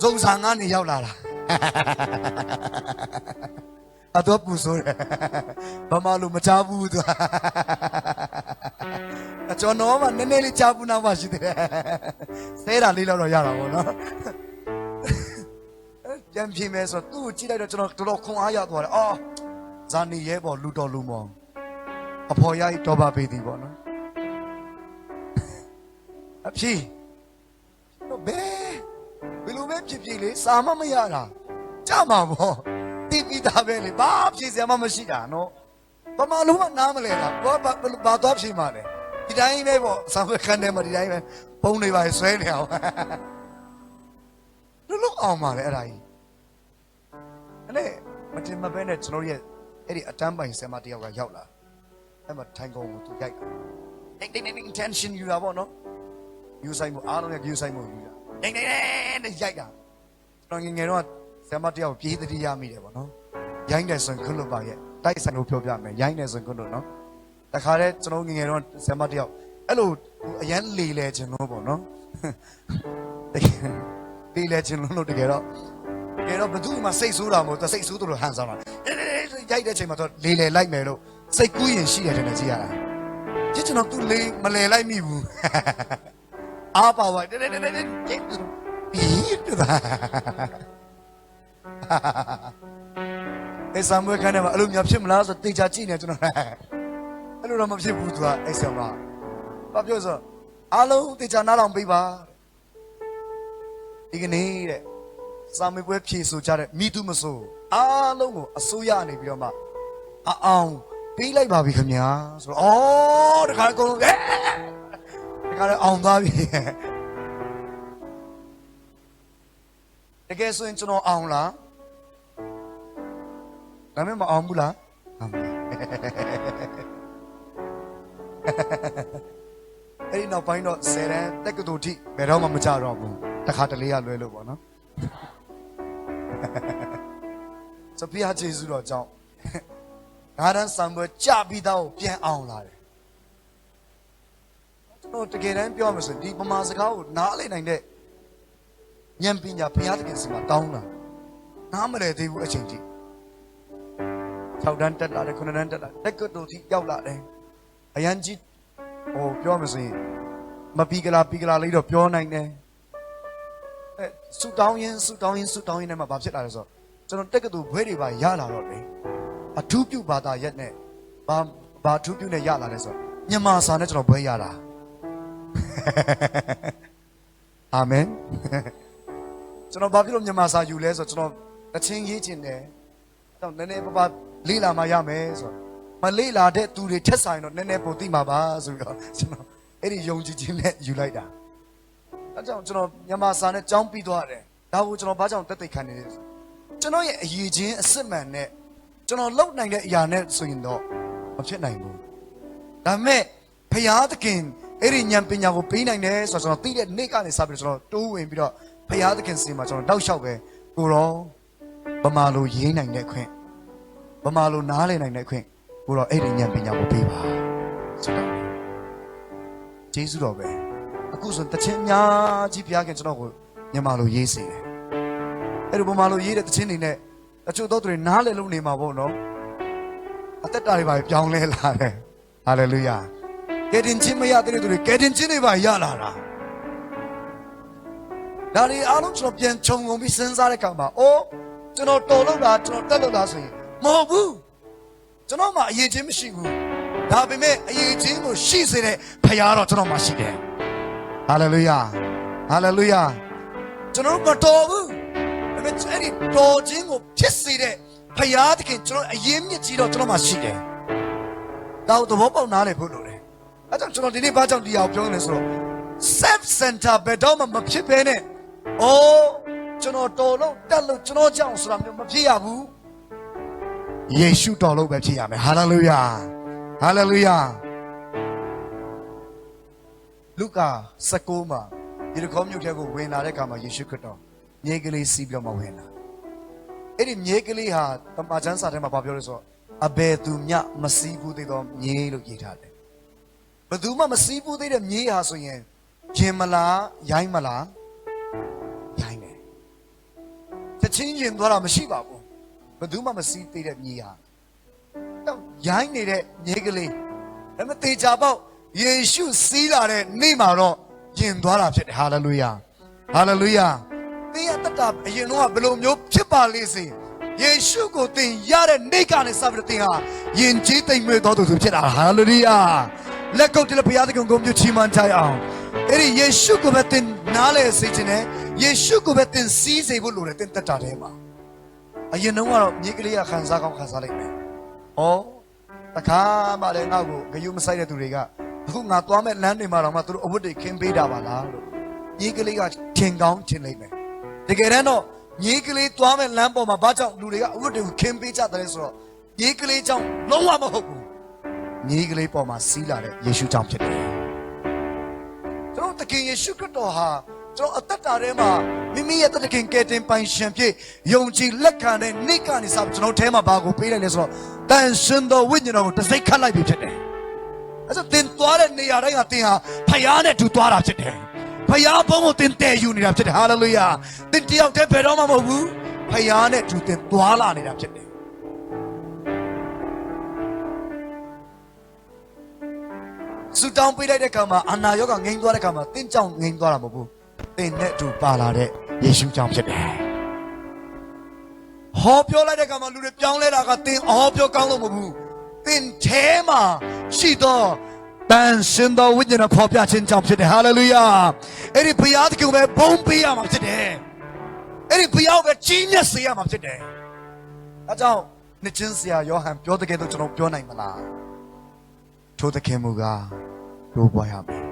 ဇုံဆောင်ကနေရောက်လာတာအတော့ပူဆိုးတယ်ဘာမှလို့မချဘူးသူကျွန်တော်မှနည်းနည်းလေးချဘူးနောက်မှရှိတယ်ဆဲတာလေးတော့ရတာပေါ့နော်ပြန်ပြေးမယ်ဆိုတော့သူ့ကိုကြည့်လိုက်တော့ကျွန်တော်တော်တော်ခွန်အားရသွားတယ်အော်ဇာနီရဲပေါ်လူတော်လူမောင်အဖော်ရကြီးတော်ပါပေသည်ပေါ့နော်အဖြေတော့ဘယ်လိုပဲဖြစ်လေစာမမရတာကြမှာပေါ့တိပိတာပဲလေဘာဖြေစရာမှမရှိတာနော်ဘာမှလုံးဝနားမလဲတာဘာတော့ဖြေမှလဲဒီတိုင်းပဲပေါ့စာမခန်းထဲမှာဒီတိုင်းပဲပုံတွေပါဆွဲနေအောင်လုံးအောင်ပါလေအဲ့ဒါကြီးအဲ့မတင်မပဲနဲ့ကျွန်တော်ရဲ့အဲ့ဒီအတန်းပိုင်ဆရာမတယောက်ကရောက်လာအဲ့မှာထိုင်ကုန်ကိုသူရိုက်တာတိတ် intention ယူတာပေါ့နော်ယူဆိုင်မှုအားလုံးရဲ့ယူဆိုင်မှုယူတာတိတ်နဲ့ရိုက်တာကျွန်တော်ငယ်တော့ဆရာမတယောက်ပြေးတတိရမိတယ်ပေါ့နော်ရိုင်းတယ်ဆိုရင်ခွလို့ပါရဲ့တိုက်ဆိုင်လို့ပြောပြမယ်ရိုင်းတယ်ဆိုရင်ခွလို့နော်တခါတည်းကျွန်တော်ငယ်တော့ဆရာမတယောက်အဲ့လိုအရန်လေလေခြင်းလို့ပေါ့နော်လေလေခြင်းလို့တကယ်တော့ဘသူမှစိတ်ဆိုးတာမဟုတ်သူစိတ်ဆိုးတယ်လို့ဟန်ဆောင်တာရိုက်တဲ့အချိန်မှာသူလေလေလိုက်မယ်လို့စိတ်ကူးရင်ရှိတယ်တဲ့ကြည့်ရတာကြည့်ကျွန်တော်သူလေမလေလိုက်မိဘူးအားပါပါကြည့်တူတာအဲ့ဆံမွေးခန်းထဲမှာအဲ့လိုများဖြစ်မလားဆိုတေချာကြည့်နေကျွန်တော်အဲ့လိုတော့မဖြစ်ဘူးသူကအဲ့ဆံမဘာပြောဆိုအားလုံးတေချာနားထောင်ပေးပါဒီကနေ့တဲ့စာမေးပွဲဖြေဆိုကြတဲ့မိသူမဆိုအားလုံးကိုအစိုးရနေပြီးတော့မှအောင်ပေးလိုက်ပါပြီခင်ဗျာဆိုတော့ဩတခါအကုန်လုံးတခါလည်းအောင်သွားပြီတကယ်ဆိုရင်ကျွန်တော်အောင်လားဒါမဲ့မအောင်ဘူးလားအဲ့ဒီနောက်ပိုင်းတော့ဆယ်တန်းတက္ကသိုလ်ထိဘယ်တော့မှမကြတော့ဘူးတခါတလေရလွဲလို့ပေါ့နော်စပြားကျေးဇူးတော်ကြောင့်ငါးတန်းစံပွဲကြပြီးတော့ပြန်အောင်လာတယ်ကျွန်တော်တကယ်တမ်းပြောမှဆိုဒီပမာစကားကိုနားလည်နိုင်တဲ့ဉာဏ်ပညာဘုရားသခင်စီမှာတောင်းတာနားမလည်သေးဘူးအချိန်ကြီး6တန်းတက်လာတယ်9တန်းတက်လာတက္ကသိုလ်ထိရောက်လာတယ်အရန်ကြီးဟိုပြောမှဆိုရင်မပီကလာလေးတော့ပြောနိုင်တယ်ဆူတောင်းရင်နဲ့မှဘာဖြစ်လာလဲဆိုတော့ကျွန်တော်တက္ကသိုလ်ဘွဲတွေပါရလာတော့တယ်အထူးပြုဘာသာရက်နဲ့ဘာထူးပြုနဲ့ရလာလဲဆိုတော့မြန်မာစာနဲ့ကျွန်တော်ဘွဲရတာအာမင်ကျွန်တော်ဘာဖြစ်လို့မြန်မာစာယူလဲဆိုတော့ကျွန်တော်တချင်းရေးခြင်းတယ်တော့နည်းနည်းပါလေးလာမှရမယ်ဆိုတော့မလေးလာတဲ့သူတွေထက်ဆိုင်တော့နည်းနည်းပိုသိမှာပါဆိုပြီးတော့ကျွန်တော်အဲ့ဒီယုံကြည်ခြင်းနဲ့ယူလိုက်တာအဲကြောင့်ကျွန်တော်မြန်မာစာနဲ့ကြောင်းပြီးသွားတယ်ဒါကိုကျွန်တော်ဘာကြောင့်တက်သိခံနေလဲကျွန်တော်ရဲ့အရေးချင်းအစစ်မှန်နဲ့ကျွန်တော်လုံနိုင်တဲ့အရာနဲ့ဆိုရင်တော့မဖြစ်နိုင်ဘူးဒါပေမဲ့ဘုရားသခင်အဲ့ဒီဉာဏ်ပညာကိုပေးနိုင်တယ်ဆိုတော့ကျွန်တော်သိတဲ့နေ့ကနေစပြီးကျွန်တော်တိုးဝင်ပြီးတော့ဘုရားသခင်စီမှာကျွန်တော်တောက်လျှောက်ပဲကိုရောဗမာလိုရေးနိုင်တဲ့ခွင့်ဗမာလိုနားလည်နိုင်တဲ့ခွင့်ကိုတော့အဲ့ဒီဉာဏ်ပညာကိုပေးပါဆိုတော့ကျေးဇူးတော်ပဲအခုဆိုတခြင်းများကြီးဘုရားခင်ကျွန်တော်ကိုမြန်မာလိုရေးစေတယ်အဲ့ဒီဗမာလိုရေးတဲ့တခြင်းတွေနဲ့တချို့တော့တွေနားလည်လို့နေမှာပေါ့နော်အသက်တာတွေပါပြောင်းလဲလာတယ်ဟာလေလုယာကယ်တင်ခြင်းမရတဲ့သူတွေကယ်တင်ခြင်းတွေပါရလာတာဒါတွေအားလုံးကျွန်တော်ပြန်ခြုံငုံပြီးစဉ်းစားတဲ့အခါမှာအိုးကျွန်တော်တော်လို့လားကျွန်တော်တက်လို့လားဆိုရင်မဟုတ်ဘူးကျွန်တော်မှအရေးချင်းမရှိဘူး ဒါပေမဲ့အရေးချင်းကိုရှိစေတဲ့ဖခင်တော့ကျွန်တော်မှရှိတယ်ဟာလေလုယာဟာလေလုယာကျွန်တော်မတော်ဘူးဒါပေမဲ့အဲ့ဒီတော်ခြင်းကိုဖြစ်စေတဲ့ဖခင်တခင်ကျွန်တော်အရင်မြစ်ကြီးတော့ကျွန်တော်မှရှိတယ်ဒါကိုသဘောပေါက်နားလည်ဖို့လိုတယ်အဲကြောင့်ကျွန်တော်ဒီနေ့ဘာကြောင့်ဒီအောင်ပြောနေလဲဆိုတော့ self center ဘယ်တော့မှမဖြစ်ဘဲနဲ့အိုးကျွန်တော်တော်လို့တက်လို့ကျွန်တော်ကြောင့်ဆိုတာမျိုးမဖြစ်ရဘူးယေရှုတော်လို့ပဲဖြစ်ရမယ်ဟာလေလုယာဟာလေလုယာလူကာ19မှာယေရခေါမြို့ထဲကိုဝင်လာတဲ့အခါမှာယေရှုခရစ်တော်မြေကလေးစီးပြီးတော့ဝင်လာအဲ့ဒီမြေကလေးဟာတမန်ကျမ်းစာထဲမှာပြောလို့ဆိုတော့အဘယ်သူမျှမစီးဘူးသေးသောမြေလို့ရေးထားတယ်ဘယ်သူမှမစီးဘူးသေးတဲ့မြေဟာဆိုရင်ရင်မလားရိုင်းမလားရိုင်းတယ်တချင်းရင်သွားတာမရှိပါဘူးဘယ်သူမှမစီးသေးတဲ့မြေဟာတော့ရိုင်းနေတဲ့မြေကလေးဒါပေမဲ့တေချာပေါက်ယေရှုစီးလာတဲ့နေ့မှာတော့ယဉ်သွားတာဖြစ်တယ်ဟာလေလုယာဟာလေလုယာသင်ရတတ်တာအရင်တော့ဘယ်လိုမျိုးဖြစ်ပါလိမ့်စေယေရှုကိုသင်ရတဲ့နေ့ကနေစပြီးတော့သင်ဟာယဉ်ကျေးသိမ်မွေ့တော်သူဖြစ်တာဟာလေလုယာလက်ကုပ်တည်းဘုရားသခင်ကိုမြှချီးမွမ်းကြအောင်အဲ့ဒီယေရှုကိုပဲသင်နားလဲစေခြင်းနဲ့ယေရှုကိုပဲသင်စီးစေဖို့လိုတယ်သင်တတ်တာထဲမှာအရင်တော့မြေကလေးကခံစားကောင်းခံစားလိုက်မယ်။ဩတခါမှလည်းငါ့ကိုဂယုမဆိုင်တဲ့သူတွေကအခုငါသွားမဲ့လမ်းတွေမှာတော့မှသူတို့အဝတ်တွေခင်းပေးတာပါလားလို့မြေကလေးကထင်ကောင်းထင်လိုက်မယ်။တကယ်တမ်းတော့မြေကလေးသွားမဲ့လမ်းပေါ်မှာဘာကြောင့်လူတွေကအဝတ်တွေကိုခင်းပေးကြတယ်ဆိုတော့မြေကလေးကြောင့်လုံးဝမဟုတ်ဘူး။မြေကလေးပေါ်မှာစီးလာတဲ့ယေရှုကြောင့်ဖြစ်တယ်။ကျွန်တော်တကယ်ယေရှုခရစ်တော်ဟာကျွန်တော်အသက်တာထဲမှာမိမိရဲ့တခင်ကယ်တင်ပိုင်ရှင်ဖြစ်ယုံကြည်လက်ခံတဲ့နေ့ကနေစပြီးကျွန်တော်ထဲမှာဘာကိုပေးလိုက်လဲဆိုတော့တန်ရှင်တော်ဝိညာဉ်တော်ကိုတစ်စိတ်ခတ်လိုက်ပြီဖြစ်တယ်။အဲဆိုသင်သွားတဲ့နေရာတိုင်းကသင်ဟာဖခင်နဲ့တူသွားတာဖြစ်တယ်။ဖခင်ဘုန်းကိုသင်တည်ယူနေတာဖြစ်တယ်။ဟာလေလုယာ။သင်တယောက်တည်းဘယ်တော့မှမဟုတ်ဘူး။ဖခင်နဲ့တူသင်သွားလာနေတာဖြစ်တယ်။ဆူတောင်းပေးလိုက်တဲ့အခါမှာအနာရောဂါငြိမ်းသွားတဲ့အခါမှာသင်ကြောင့်ငြိမ်းသွားတာမဟုတ်ဘူး။သင်နဲ့တူပါလာတဲ့ယေရှုကြောင့်ဖြစ်တယ်။ဟောပြောလိုက်တဲ့အခါမှာလူတွေပြောင်းလဲတာကသင်ဟောပြောကောင်းလို့မဟုတ်ဘူး။သင်ထဲမှာရှိသောတန်ရှင်သောဝိညာဉ်တော်ဖော်ပြခြင်းကြောင့်ဖြစ်တယ်။ဟာလေလုယာ။အဲ့ဒီဘုရားသခင်ကိုပဲဘုန်းပေးရမှာဖြစ်တယ်။အဲ့ဒီဘုရားကိုပဲကြီးမြတ်စေရမှာဖြစ်တယ်။အဲကြောင့်နှစ်ချင်းဆရာယောဟန်ပြောတဲ့ကဲတော့ကျွန်တော်ပြောနိုင်မလား။ထိုသခင်မူကားတို့ပွားရမယ်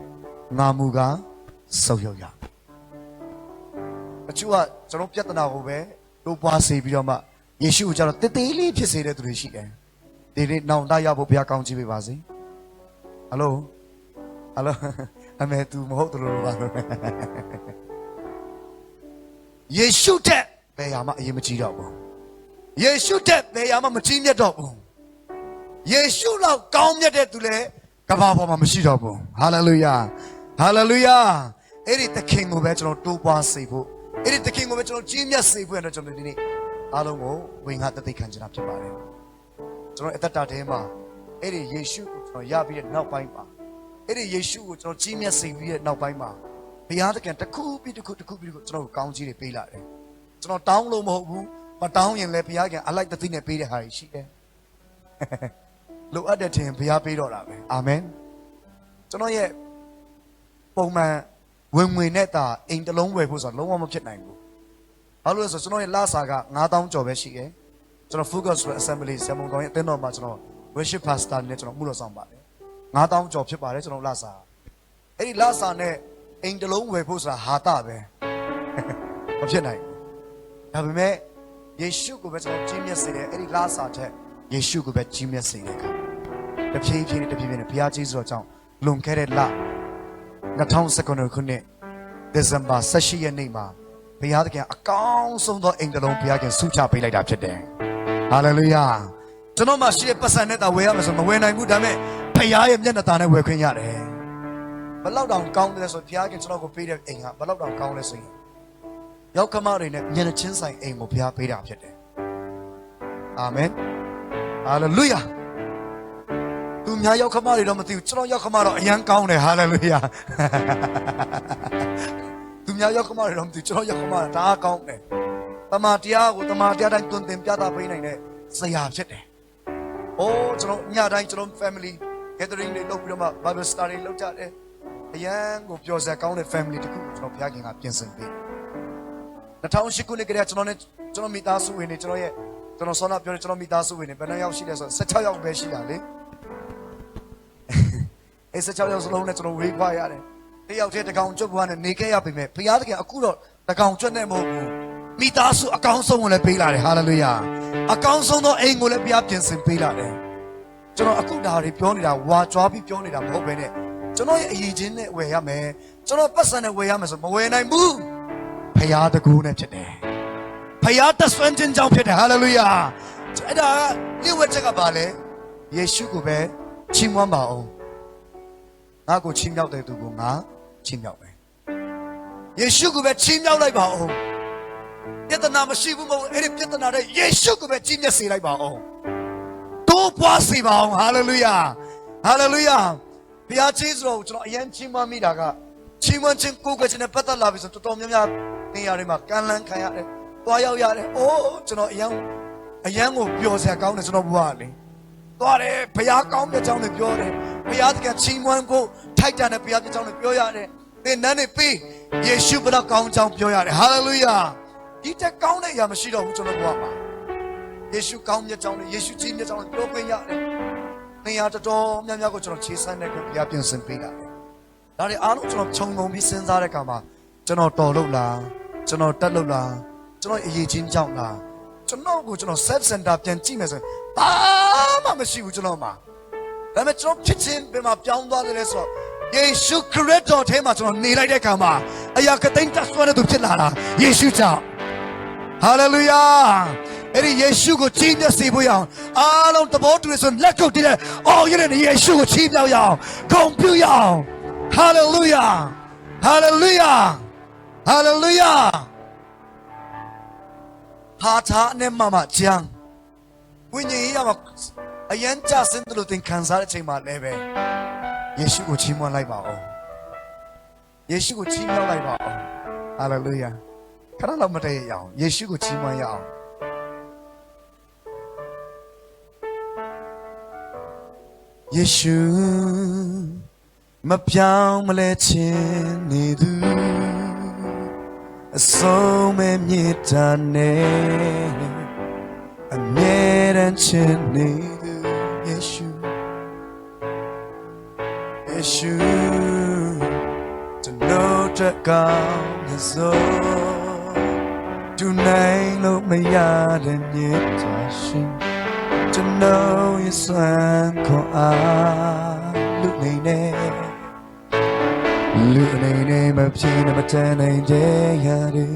။ငါမူကားဆုပ်ယုပ်ရအချို့ကကျွန်တော်ပြဿနာကိုပဲတို့ပွားစေပြီးတော့မှယေရှုကိုကျတော့တည်တည်လေးဖြစ်စေတဲ့သူတွေရှိတယ်ဒီနေ့နောင်တရဖို့ဘုရားကောင်းချီးပေးပါစေဟယ်လိုအမေသူမဟုတ်တယ်လို့ပါယေရှုတဲ့ဘယ်ဟာမှအရင်မကြည့်တော့ဘူးယေရှုတဲ့ဘယ်ဟာမှမကြည့်မြတ်တော့ဘူးယေရှုလောက်ကောင်းမြတ်တဲ့သူလည်းကမ္ဘာပေါ်မှာမရှိတော့ဘူးဟာလေလုယာဟာလေလုယာအဲ့ဒီသခင်ကိုပဲကျွန်တော်တိုးပွားစေဖို့အဲ့ဒီသခင်ကိုပဲကျွန်တော်ကြီးမြတ်စေဖို့အတွက်ကျွန်တော်ဒီနေ့အားလုံးကိုဝင်ငါတသိခံချင်တာဖြစ်ပါတယ်ကျွန်တော်အသက်တာထဲမှာအဲ့ဒီယေရှုကိုကျွန်တော်ရပြီးတဲ့နောက်ပိုင်းမှာအဲ့ဒီယေရှုကိုကျွန်တော်ကြီးမြတ်စေပြီးတဲ့နောက်ပိုင်းမှာဘုရားသခင်တစ်ခုပြီးတစ်ခုကျွန်တော်ကိုကောင်းကြီးတွေပေးလာတယ်ကျွန်တော်တောင်းလို့မဟုတ်ဘူးမတောင်းရင်လည်းဘုရားကအလိုက်တသိနဲ့ပေးတဲ့ဟာရှိတယ်လိုအပ်တဲ့ထင်ဘုရားပေးတော့တာပဲအာမင်ကျွန်တော်ရဲ့ပုံမှန်ဝင်နဲ့တာအိမ်တစ်လုံးဝယ်ဖို့ဆိုတာလုံးဝမဖြစ်နိုင်ဘူး။ဘာလို့လဲဆိုတော့ကျွန်တော်ရဲ့လစာက9000ကျော်ပဲရှိတယ်။ကျွန်တော် Focus Assembly ဆရာမကောင်ရဲ့အသင်းတော်မှာကျွန်တော် Worship Pastor နဲ့ကျွန်တော်မှုတော်ဆောင်ပါတယ်။9000ကျော်ဖြစ်ပါတယ်ကျွန်တော်လစာ။အဲ့ဒီလစာနဲ့အိမ်တစ်လုံးဝယ်ဖို့ဆိုတာဟာတာပဲ။မဖြစ်နိုင်ဘူး။ဒါပေမဲ့ယေရှုကိုပဲကျွန်တော်ကြီးမြတ်စေတယ်အဲ့ဒီလစာတဲ့ယေရှုကိုပဲကြီးမြတ်စေတဲ့အခါတဖြည်းဖြည်းနဲ့ဘုရားကြီးဆိုတော့ကြောင့်လွန်ခဲ့တဲ့လ2019ခုနှစ်ဒီဇင်ဘာ18ရက်နေ့မှာဘုရားသခင်အကောင်းဆုံးသောအိမ်တစ်လုံးဘုရားခင်ဆုချပေးလိုက်တာဖြစ်တယ်။ဟာလေလုယာ။ကျွန်တော်မှရှိတဲ့ပတ်စံနဲ့တာဝယ်ရမယ်ဆိုမဝယ်နိုင်ဘူးဒါပေမဲ့ဘုရားရဲ့မျက်နှာသားနဲ့ဝယ်ခွင့်ရတယ်။ဘယ်လောက်တောင်ကောင်းတယ်ဆိုဘုရားခင်ကျွန်တော်ကိုပေးတဲ့အိမ်ကဘယ်လောက်တောင်ကောင်းလဲဆိုရင်ရောက်ခမတွေနဲ့မျက်နှာချင်းဆိုင်အိမ်ကိုဘုရားပေးတာဖြစ်တယ်။အာမင်။ဟာလေလုယာ။သူများရောက်ခမတွေတော့မသိဘူးကျွန်တော်ရောက်ခမတော့အရန်ကောင်းတယ်ဟာလေလုယာသူများရောက်ခမတွေတော့မသိကျွန်တော်ရောက်ခမတာဒါကောင်းတယ်တမန်တရားကိုတမန်တရားတိုင်းတွင်တင်ပြတာပေးနိုင်တဲ့ဆရာဖြစ်တယ် Oh, nya dai family gathering တွေလုပ်ပြီးတော့မှ Bible study လုပ်ကြတယ်အရန်ကိုပျော်စရာကောင်းတဲ့ family တခုဘုရားခင်ကပြင်ဆင်ပေး2008ခုနှစ်ကတည်းကကျွန်တော်မိသားစုဝင်တွေကျွန်တော်ဆောနာပြောတယ်ကျွန်တော်မိသားစုဝင်တွေဘယ်နှယောက်ရှိလဲဆို16ယောက်ပဲရှိတာလေအဲ16ယောက်စလုံးနဲ့ကျွန်တော်ဝေးခွာရတယ်တယောက်တည်းတကောင်ကျွတ်ဘွားနဲ့နေခဲ့ရပြီမဲ့ဘုရားသခင်အခုတော့တကောင်ကျွတ်နဲ့မဟုတ်ဘူးမိသားစုအကောင်းဆုံးကိုလည်းပေးလာတယ်ဟာလေလုယာအကောင်းဆုံးသောအိမ်ကိုလည်းဘုရားပြင်ဆင်ပေးလာတယ်ကျွန်တော်အခုဒါတွေပြောနေတာဝါကြွားပြီးပြောနေတာမဟုတ်ပဲနဲ့ကျွန်တော်ရဲ့အရေးချင်းနဲ့ဝယ်ရမယ်ကျွန်တော်ပတ်စံနဲ့ဝယ်ရမယ်ဆိုမဝယ်နိုင်ဘူးဖယားတကူနဲ့ဖြစ်တယ်ဖယားတဆွမ်းခြင်းကြောင့်ဖြစ်တယ်ဟာလေလုယာအဲ့ဒါညဝတ်ချက်ကပါလေယေရှုကိုပဲချီးမွမ်းပါအောင်ငါကိုချီးမြှောက်တဲ့သူကိုငါချီးမြှောက်မယ်ယေရှုကိုပဲချီးမြှောက်လိုက်ပါအောင်ပြဿနာမရှိဘူးမဟုတ်အဲ့ဒီပြဿနာတဲ့ယေရှုကိုပဲကြီးမြတ်စေလိုက်ပါအောင်တိုးပွားစေပါအောင်ဟာလေလုယာဟာလေလုယာဘုရားကျေးဇူးတော်ကိုကျွန်တော်အရင်ချီးမွမ်းမိတာကချီးမွမ်းခြင်းကိုယ်ကိုယ်ချင်းနဲ့ပတ်သက်လာပြီဆိုတော်တော်များများနေရာတွေမှာကမ်းလှမ်းခံရတယ်။သွားရောက်ရတယ်။အိုးကျွန်တော်အရင်ကိုပျော်စရာကောင်းတယ်ကျွန်တော်ဘဝလေ။သွားတယ်ဘုရားကောင်းမြတ်ကြောင်းနဲ့ပြောတယ်။ဘုရားသခင်ချီးမွမ်းဖို့ထိုက်တန်တဲ့ဘုရားကြောင်းနဲ့ပြောရတယ်။သင်နန်းနေပြီးယေရှုဘုရားကောင်းကြောင်းပြောရတယ်။ဟာလေလုယာဒီတက်ကောင်းတဲ့အရာမရှိတော့ဘူးကျွန်တော်ဘဝမှာယေရှုကောင်းမြတ်ကြောင်းနဲ့ယေရှုကြီးမြတ်ကြောင်းနဲ့ပြောခွင့်ရတယ်။နေရာတော်တော်များများကိုကျွန်တော်ခြေဆန်းတဲ့ကိုဘုရားပြင်ဆင်ပေးတာ။ဒါတွေအားလုံးကျွန်တော်ခြုံငုံပြီးစဉ်းစားတဲ့အခါမှာကျွန်တော်တော်လို့လားကျွန်တော်တက်လို့လားကျွန်တော်အရေးချင်းကြောင့်လားကျွန်တော်ကိုကျွန်တော် self center ပြန်ကြည့်မယ်ဆိုရင်ဘာမှမရှိဘူးကျွန်တော်မှာဒါပေမဲ့ကျွန်တော်ဖြစ်ချင်းဘယ်မှာပြောင်းသွားတယ်လဲဆိုတော့ယေရှုခရစ်တော်ထဲမှာကျွန်တော်နေလိုက်တဲ့အခါမှာအရာကတိတ်တဆွမ်းတဲ့သူဖြစ်လာတာယေရှုကြောင့်ဟာလေလုယာအဲ့ဒီယေရှုကိုချီးမြှောက်စေဖို့ရအောင်အားလုံးသဘောတူရဆိုလက်ကုပ်တည်းအော်ရတဲ့ယေရှုကိုချီးမြှောက်ရအောင်ဂုဏ်ပြုရအောင်ဟာလေလုယာဟာလေလုယာဟာလေလုယာဟာသာနဲ့မမကျန်ဝိညာဉ်ရေးရမှာအယံကြဆင်းတယ်လို့သင်ခံစားတဲ့အချိန်မှာလည်းပဲယေရှုကိုချီးမွမ်းလိုက်ပါအောင်ယေရှုကိုချီးမြှောက်လိုက်ပါအောင်ဟာလေလုယာခဏလောက်မတည့်ရအောင်ယေရှုကိုချီးမွမ်းရအောင်ယေရှုမပြောင်းမလဲခြင်းနေသူအဆုံးမဲ့မြေတာနဲ့အမြဲတမ်းခြင်းနေသူယေရှုယေရှုကျွန်တော်တကောင်းနေစို့သူနိုင်လို့မရတဲ့မြေတာရှင်ကျွန်တော်ရဲ့ဆွမ်းခေါ်အားလူနေနဲ့လူနေနဲ့မဖြစ်မတန်နိုင်တဲ့ရတယ်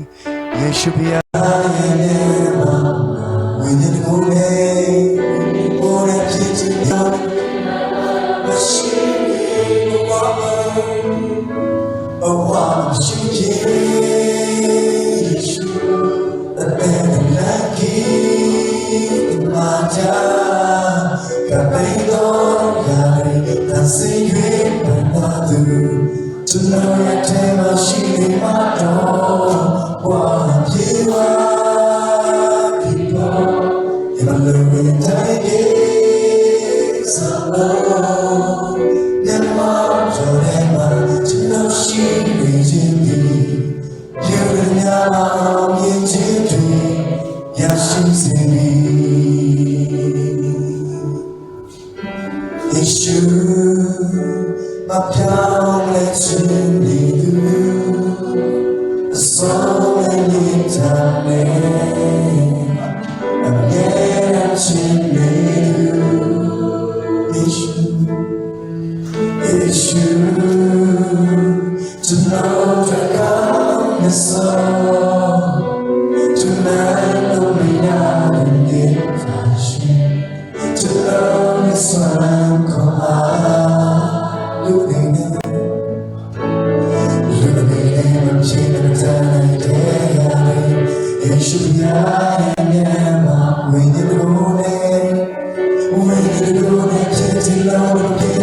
ယေရှုဖျားရဲ့ဝိညာဉ်ကိုယ်ပေါ်ရဖြစ်ခြင်းမရှိဘဝရှိခြင်းယေရှုအသက် lucky မာတာကပေတော်ရတယ်သင်စေရွေးမှန်ပါသူကျွန်တော်ရဲ့ထဲမှာရှိနေမှာတော့ဘဝပြေပါဒီပေါ်ဒီမလို့ဝင်တိုင်းပြေစားလို့ညမတော်တယ်မှာကျွန်တော်ရှိနေခြင်းဒီယူရအောင်မြင်ခြင်းတွေရရှိစေယေရှုမပြောင်းလဲခြင်းနေသူအဆုံးနဲ့နေတာနဲ့အမြဲတမ်းခြင်းနေသူယေရှုယေရှုကျွန်တော်တကောင်းနေစို့tonight no me nada fashion to love is what I'm calling looking I'm changing the time day it should be I am when you go just love the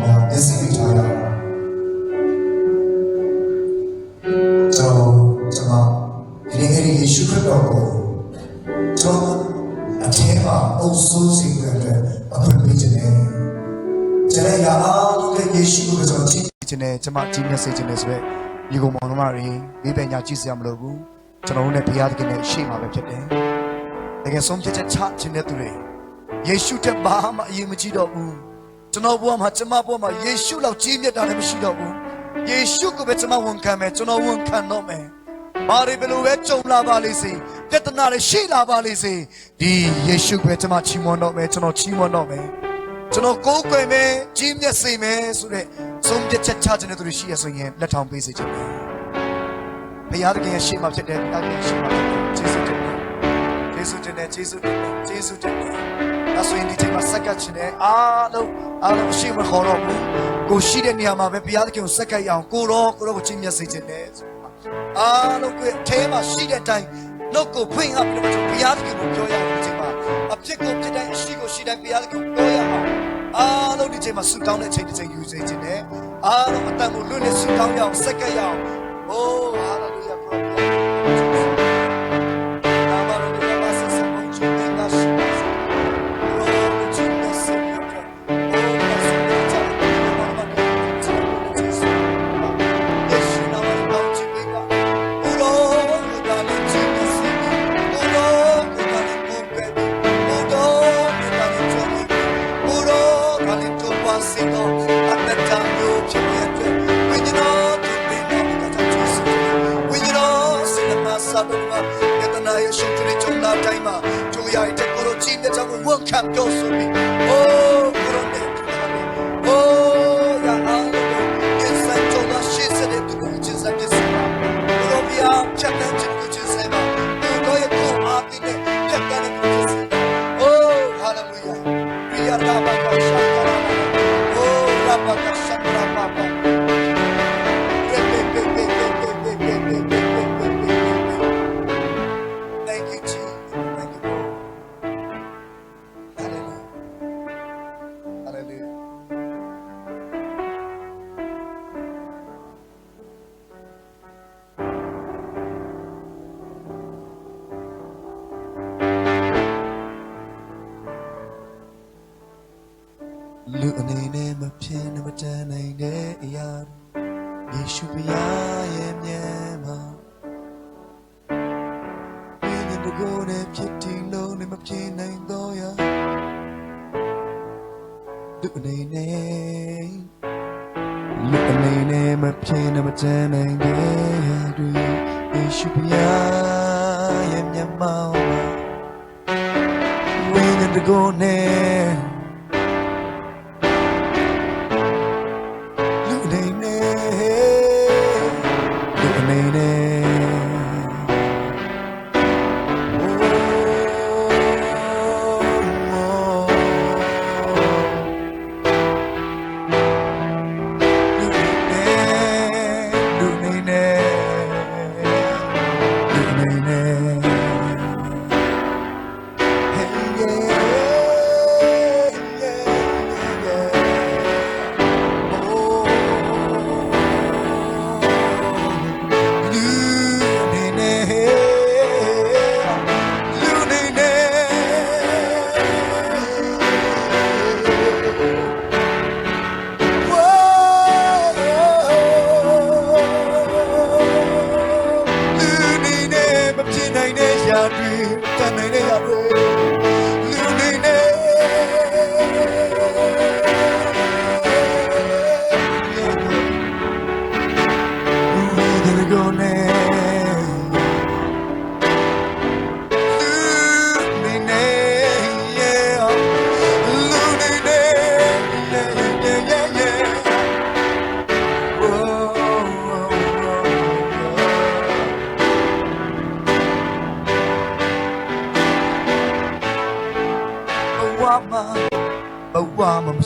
များမျက်စိမိထားရတာကျွန်မဒီနေ့ယေရှုခရစ်တော်ကိုကျွန်တော်အထက်မှာအုပ်စိုးစေတဲ့အတွက်အခွင့်ပေးခြင်းနဲ့ကျွန်တော်ရအောင်လို့ယေရှုကိုကျွန်တော်ကြည့်ခြင်းနဲ့ကျွန်မကြီးမျက်စိခြင်းနဲ့ဆိုရဲဒီကောင်မောင်နှမတွေဘေးပင်ညာကြည့်စရာမလိုဘူးကျွန်တော်တို့နဲ့ဘုရားသခင်နဲ့ရှေ့မှာပဲဖြစ်တယ်တကယ်ဆုံးဖြတ်ချက်ချခြင်းတဲ့သူတွေယေရှုတဲ့ဘာမှအရေးမကြီးတော့ဘူးကျွန်တော်ဘဝမှာကျွန်မဘဝမှာယေရှုလောက်ကြီးမြတ်တာလည်းမရှိတော့ဘူးယေရှုကိုပဲကျွန်မဝန်ခံမယ်ကျွန်တော်ဝန်ခံတော့မယ်ဘာတွေဘယ်လိုပဲကြုံလာပါလိမ့်စေပြဿနာတွေရှိလာပါလိမ့်စေဒီယေရှုပဲကျွန်မချီးမွမ်းတော့မယ်ကျွန်တော်ချီးမွမ်းတော့မယ်ကျွန်တော်ကိုးကွယ်မယ်ကြီးမြတ်စေမယ်ဆိုတဲ့ဆုံးဖြတ်ချက်ချခြင်းတဲ့သူတွေရှိရဆိုရင်လက်ထောင်ပေးစေချင်တယ်ဘုရားသခင်ရဲ့ရှေ့မှာဖြစ်တဲ့ဘုရားသခင်ရှေ့မှာကျေးဇူးတင်တယ်ကျေးဇူးတင်တယ်ကျေးဇူးတင်တယ်ကျေးဇူးတင်တယ်အဆွေဒီချိန်မှာစက္ကပ်ခြင်းနဲ့အားလုံးရှိမခေါ်တော့ဘူးကိုရှိတဲ့နေရာမှာပဲဘုရားသခင်ကိုစက္ကပ်ရအောင်ကိုတော့ကိုကြီးမြတ်စေခြင်းနဲ့အားလုံးကိုအဲမှာရှိတဲ့အတိုင်းနှုတ်ကိုဖွင့်အပ်ပြီးတော့ဘုရားသခင်ကိုပြောရအောင်ဒီချိန်မှာအဖြစ်ကိုဖြစ်တဲ့အရှိကိုရှိတဲ့ဘုရားသခင်ကိုပြောရအောင်အားလုံးဒီချိန်မှာဆူတောင်းတဲ့အချိန်တစ်ချိန်ယူစေခြင်းနဲ့အားလုံးအတန်ကိုလွတ်လပ်ဆူတောင်းရအောင်စက္ကပ်ရအောင်โอ้ฮาเลลูยาgloria Hallelujah basa sa mong chingina shima gloria to the Savior oh basa sa Jesus Yesu na wa mong chingina ulo udale Jesus ulo udale kumbe ulo udale choni ulo udale to pasino atatanyo chiyete Sadoma, Yatanaya Shutri Jumla Taima, Julia Tekoro Chita Jamu, one cap Josumi. Oh, Kurone, oh, Yahalo, yes, I told her she said it to which is like this. Robia, Chatan, which is Emma, Udoya Kum Artine, Chatan, which is oh, hallelujah. We are Rabaka Shakara, oh, Rabaka Shakara Papa.လူအနေနဲ့မဖြစ်မတန်နိုင်တဲ့အရာယေရှုဘုရားရဲ့မျက်မှောက်ဝိညာဉ်တကိုယ်နဲ့ဖြစ်တည်လုံးနဲ့မဖြစ်နိုင်တော့ရလူအနေနဲ့မဖြစ်မတန်နိုင်တဲ့အရာတွေယေရှုဘုရားရဲ့မျက်မှောက်ဝိညာဉ်တကိုယ်နဲ့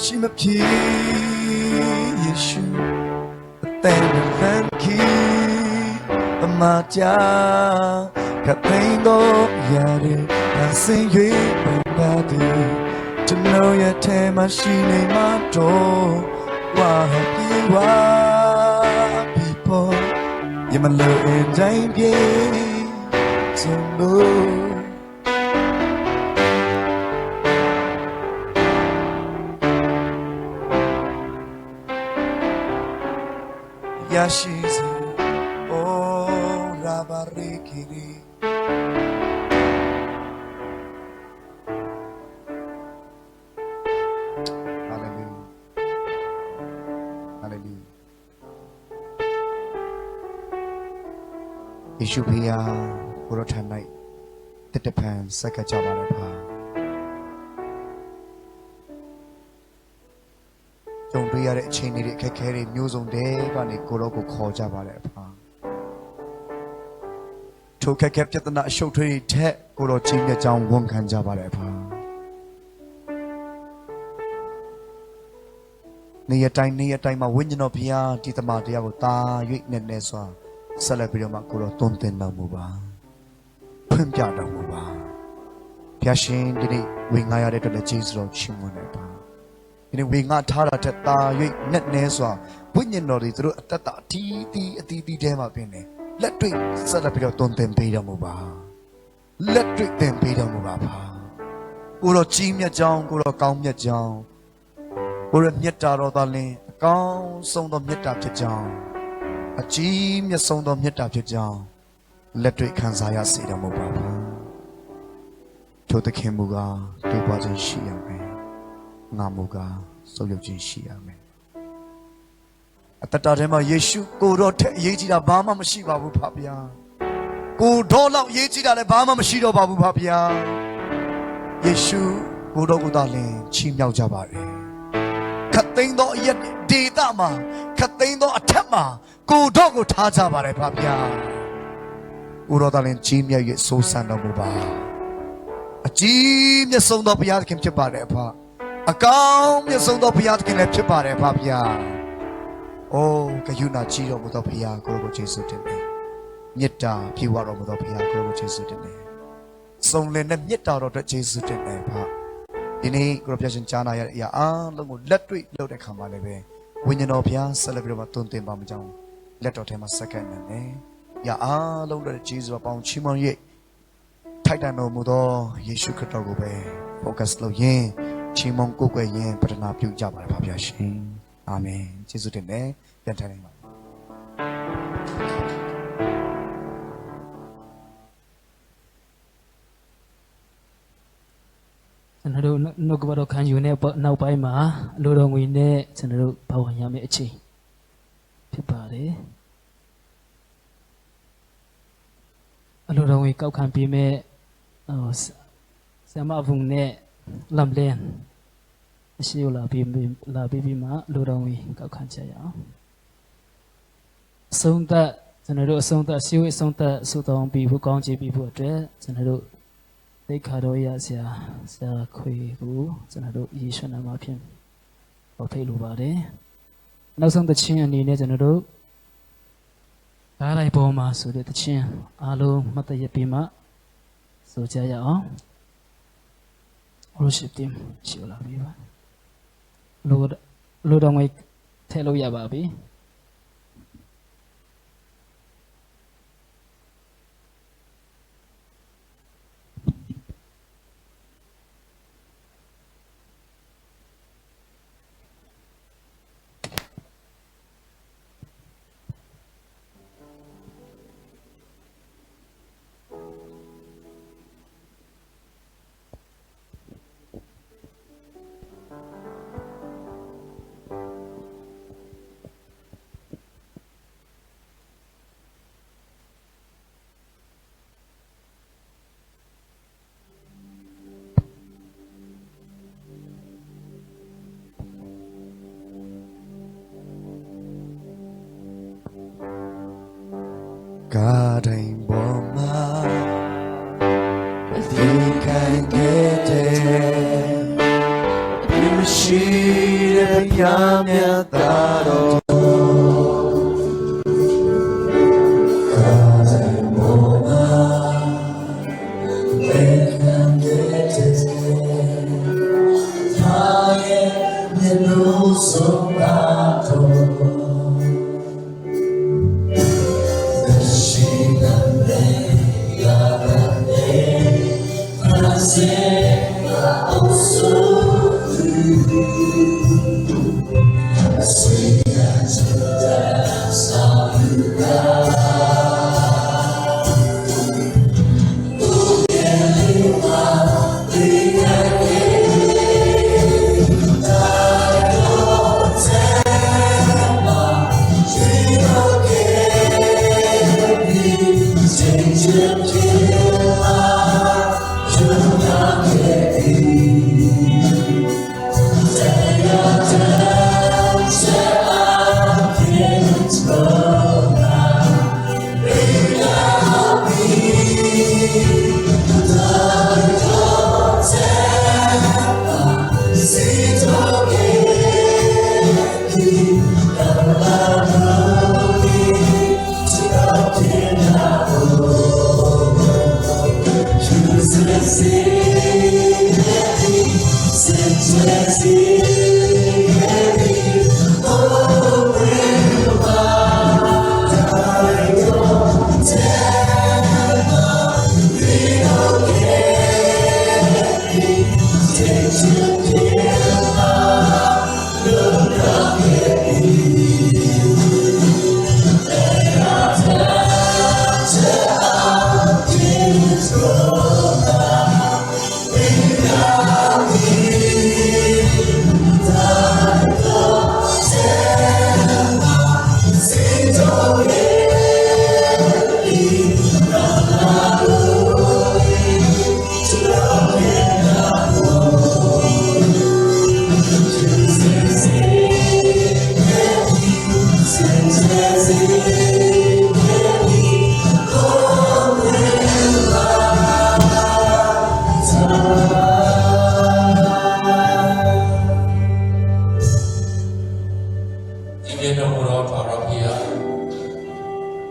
ရှိမဖြစ်ယေရှုအသက်နဲ့လမ်းခီးအမကြာခပ်သိမ်းတော့ရတယ်ဒါစင်၍ပန်ပါသည်ကျွန်တော်ရဲ့ထဲမှာရှိနေမှာတော့ ပြမလို့အတိုင်းပြေစုံလို့ရရှိစေအိုရာဘာရီကီရီဟာလေလုဟာလေလုယေရှုဖေယားကိုရထန်၌တစ်တဖန်ဆက်ကကြပါတော့ပါကြုံတွေ့ရတဲ့အချိန်တွေအခက်အခဲတွေမျိုးစုံတဲကနေကိုရောကိုခေါ်ကြပါလေအဖာထိုခက်ခဲပြဿနာအရှုပ်ထွေးတွေထက်ကိုရောချင်းမြတ်ကြောင်းဝန်ခံကြပါလေအဖာနေရတိုင်းမှာဝိညာဉ်တော်ဘုရားဒီတမန်တရားကိုတာ၍နဲ့စွာဆက်လက်ပြီးတော့မှကိုရောတွန်းတင်တော်မူပါဖွင့်ပြတော်မူပါဘုရားရှင်ဒီနေ့ဝေငှရတဲ့အတွက်လည်းကျေးဇူးတော်ချီးမွမ်းနေပါဒီနေ့ဝေငှထားတာထက်တာ၍နဲ့စွာဝိညာဉ်တော်တွေသူတို့အတ္တအတီးတီးထဲမှာပြင်နေလက်တွေ့ဆက်လက်ပြီးတော့တွန်းတင်ပေးတော်မူပါလက်တွေ့တင်ပေးတော်မူပါပါကိုရောကြီးမြတ်ကြောင်းကိုရောကောင်းမြတ်ကြောင်းကိုရောမြတ်တာတော်သာလင်အကောင်းဆုံးသောမြတ်တာဖြစ်ကြောင်းအကြီးမြတ်ဆုံးသောမြတ်တာဖြစ်ကြောင်းလက်တွေ့ခံစားရစေတော်မူပါပါထိုသခင်မူကားတွေ့ပွားခြင်းရှိရမယ်ငါမူကားဆုပ်ယုပ်ခြင်းရှိရမယ်အတ္တထဲမှာယေရှုကိုတော်ထက်အရေးကြီးတာဘာမှမရှိပါဘူးဖပါဗျာကိုတော်လောက်အရေးကြီးတာလည်းဘာမှမရှိတော့ပါဘူးဖပါဗျာယေရှုကိုတော်ကိုသာလင်ချီးမြှောက်ကြပါရယ်ခတ်သိမ်းသောအရက်ဒေသမှာခတ်သိမ်းသောအထက်မှာကိုတော်ကိုထားကြပါရယ်ဖပါဗျာကိုတော်သာလင်ကြီးမြတ်၍ဆိုးဆန်တော်မူပါအကြီးမြတ်ဆုံးသောဘုရားသခင်ဖြစ်ပါတယ်အဖအကောင်းမြတ်ဆုံးသောဘုရားသခင်လည်းဖြစ်ပါတယ်ဖပါဗျာအိုးကယူနာကြီးတော်မူသောဘုရားကိုရောကိုယေရှုတင်တယ်မေတ္တာပြေဝတော်မူသောဘုရားကိုရောကိုယေရှုတင်တယ်စုံလင်တဲ့မေတ္တာတော်အတွက်ယေရှုတင်တယ်ဖဒီနေ့ကိုရောပြရှင်ကြားနာရတဲ့အရာအားလုံးကိုလက်တွေ့လုပ်တဲ့ခါမှာလည်းပဲဝိညာဉ်တော်ဘုရားဆက်လက်ပြီးတော့တွင်တင်ပါမကြောင်းလက်တော်ထဲမှာစက္ကန့်နဲ့နေရအားလုံးတဲ့ယေရှုအပေါင်းချီးမွမ်း၍ထိုက်တန်တော်မူသောယေရှုခရစ်တော်ကိုပဲ focus လုပ်ရင်းချီးမွမ်းကိုးကွယ်ရင်းပတနာပြုကြပါလေပါဗျာရှင်အာမင်ယေရှုတင်တယ်ပြန်ထိုင်နိုင်ပါကျွန်တော်တို့နှုတ်ကပတော်ခံယူနေနောက်ပိုင်းမှာအလိုတော်ငွေနဲ့ကျွန်တော်တို့ဘာဝင်ရမယ့်အချိန်ဖြစ်ပါတယ်အလိုတော်ငွေကောက်ခံပြီးမဲ့ဆရာမဘုံနဲ့လမ်လန်အရှိလာပြီးမှအလိုတော်ငွေကောက်ခံကြရအောင်အဆုံးသတ်ကျွန်တော်တို့အဆုံးသတ်ရှိဝေးအဆုံးသတ်ဆုတောင်းပြီးဖို့ကောင်းချီးပြီးဖို့အတွက်ကျွန်တော်တို့သိခါတော်ရဆရာခွေကိုကျွန်တော်တို့ယေရှုနာမဖြင့်ဟောဖိတ်လိုပါတယ်နောက်ဆုံးသချင်းအနေနဲ့ကျွန်တော်တို့ကားလိုက်ပေါ်မှာဆိုတဲ့သချင်းအားလုံးမှတ်တရပြီးမှဆိုကြရအောင် worship team ရှိလာပြီပါလို့တော့ငွေထည့်လို့ရပါပြီကားတိုင်းပေါ်မှာဒီခိုင်ခဲ့တဲ့ဒီမရှိတဲ့ပြမြတ်တာတော်ကားတိုင်းပေါ်မှာဒီခိုင်ခဲ့တဲ့သာရဲ့မျက်နှာဆုံးတာတော် တဲ့တော်တော်ပါတော်ဘုရား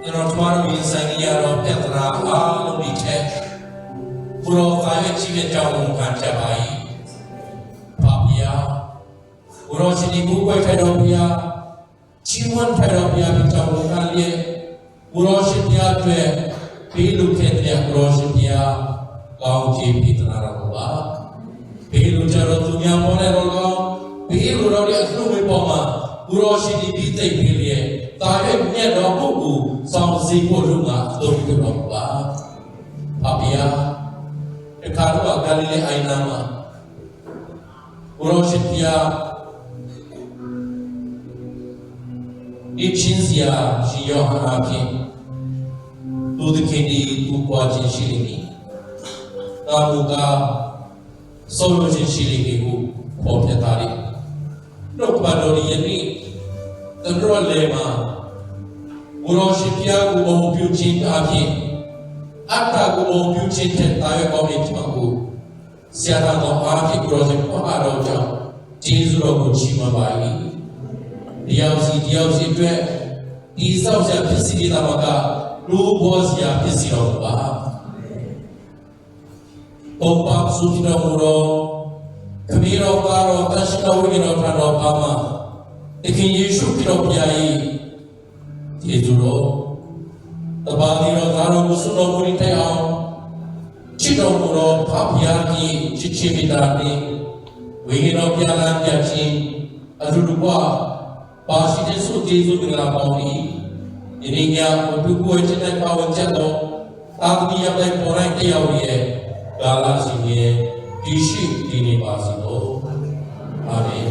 ကျွန်တော်ထွားလို့ရင်ဆိုင်ရတော့ပြဿနာအားလုံးဒီချက်ဘုရောသားရဲ့ကြီးတဲ့ကြောင့်ခံချက်ပါ၏ပါဘုရားဘုရောရှင်ဒီကိုယ်ွယ်ထိုင်တော်ဘုရားချီးမွမ်းထိုင်တော်ဘုရားဒီကြောင့်ခံလျက်ဘုရောရှင်ဘုရားအတွက်ဘေးလူခဲ့တဲ့ဘုရောရှင်ဘုရားကောင်းချီးပေးသနာတော်ပါဘေးလူကြတော့သူများပေါ်တဲ့တော်ကောင်းဘေးလူတော်ရဲ့အလှူဝေပေါ်မှာဘုရောရှင်ဒီပြီးသိပ်ပြီးလျက်တာရဲ့မြတ်တော်ပုဂ္ဂိုလ်ဆောင်စီဖို့လူငါအသုံးပြုတော်ပါပါဘုရားဒီခါတော့ဂါလိလဲအိုင်နာမှာဘုရောရှင်ဘုရားဒီချင်းစရာရှိရောဟာဖြင့်သူတခင်ဒီသူပွားခြင်းရှိလိမ့်မည်။တာမူကားဆုံးလို့ခြင်းရှိလိမ့်မည်ကိုပေါ်ပြတာလေ။တော့ဘာလို့ဒီယနေ့တတော်လည်းမှာဘုရောရှင်ဘုရားကိုအုံပြုခြင်းအဖြစ်အတ္တကိုအုံပြုခြင်းတဲ့တာရဲ့ကောင်းတဲ့မှာကိုဆရာတော်အားဖြင့်ဘုရောရှင်ဘုရားတော်ကြောင့်ကျေးဇူးတော်ကိုချီးမွမ်းပါ၏။တရားစီအတွက်ဒီဆောက်ရဖြစ်စီတာမှာကလူဘောစရာဖြစ်စီတော်ပါ။ဘောပါစုတိတော်မူတော်ခမီးတော်ကားတော်တန်ရှိတော်ဝိညာဉ်တော်ထံတော်ပါမှာသခင်ယေရှုခရစ်တော်ဘုရား၏ကျေးဇူးတော်တပါးဒီတော်ကားတော်ကိုစွတော်မူတဲ့အောင်ချစ်တော်မူတော်ဖဖျားကြီးချစ်ချင်းမိသားနှင့်ဝိညာဉ်တော်ပြလာပြချင်းအထူးတူပါပါရှိတဲ့ဆုကျေးဇူးတင်လာပါ၏ဒီနေ့ညဘုသူကိုချစ်တဲ့ပါဝင်ချက်တော်သာသမီရတဲ့ပေါ်တိုင်းတရားရဲ့ကာလစီရဲ့ဒီရှိဒီနေပါစီတော်အာမင်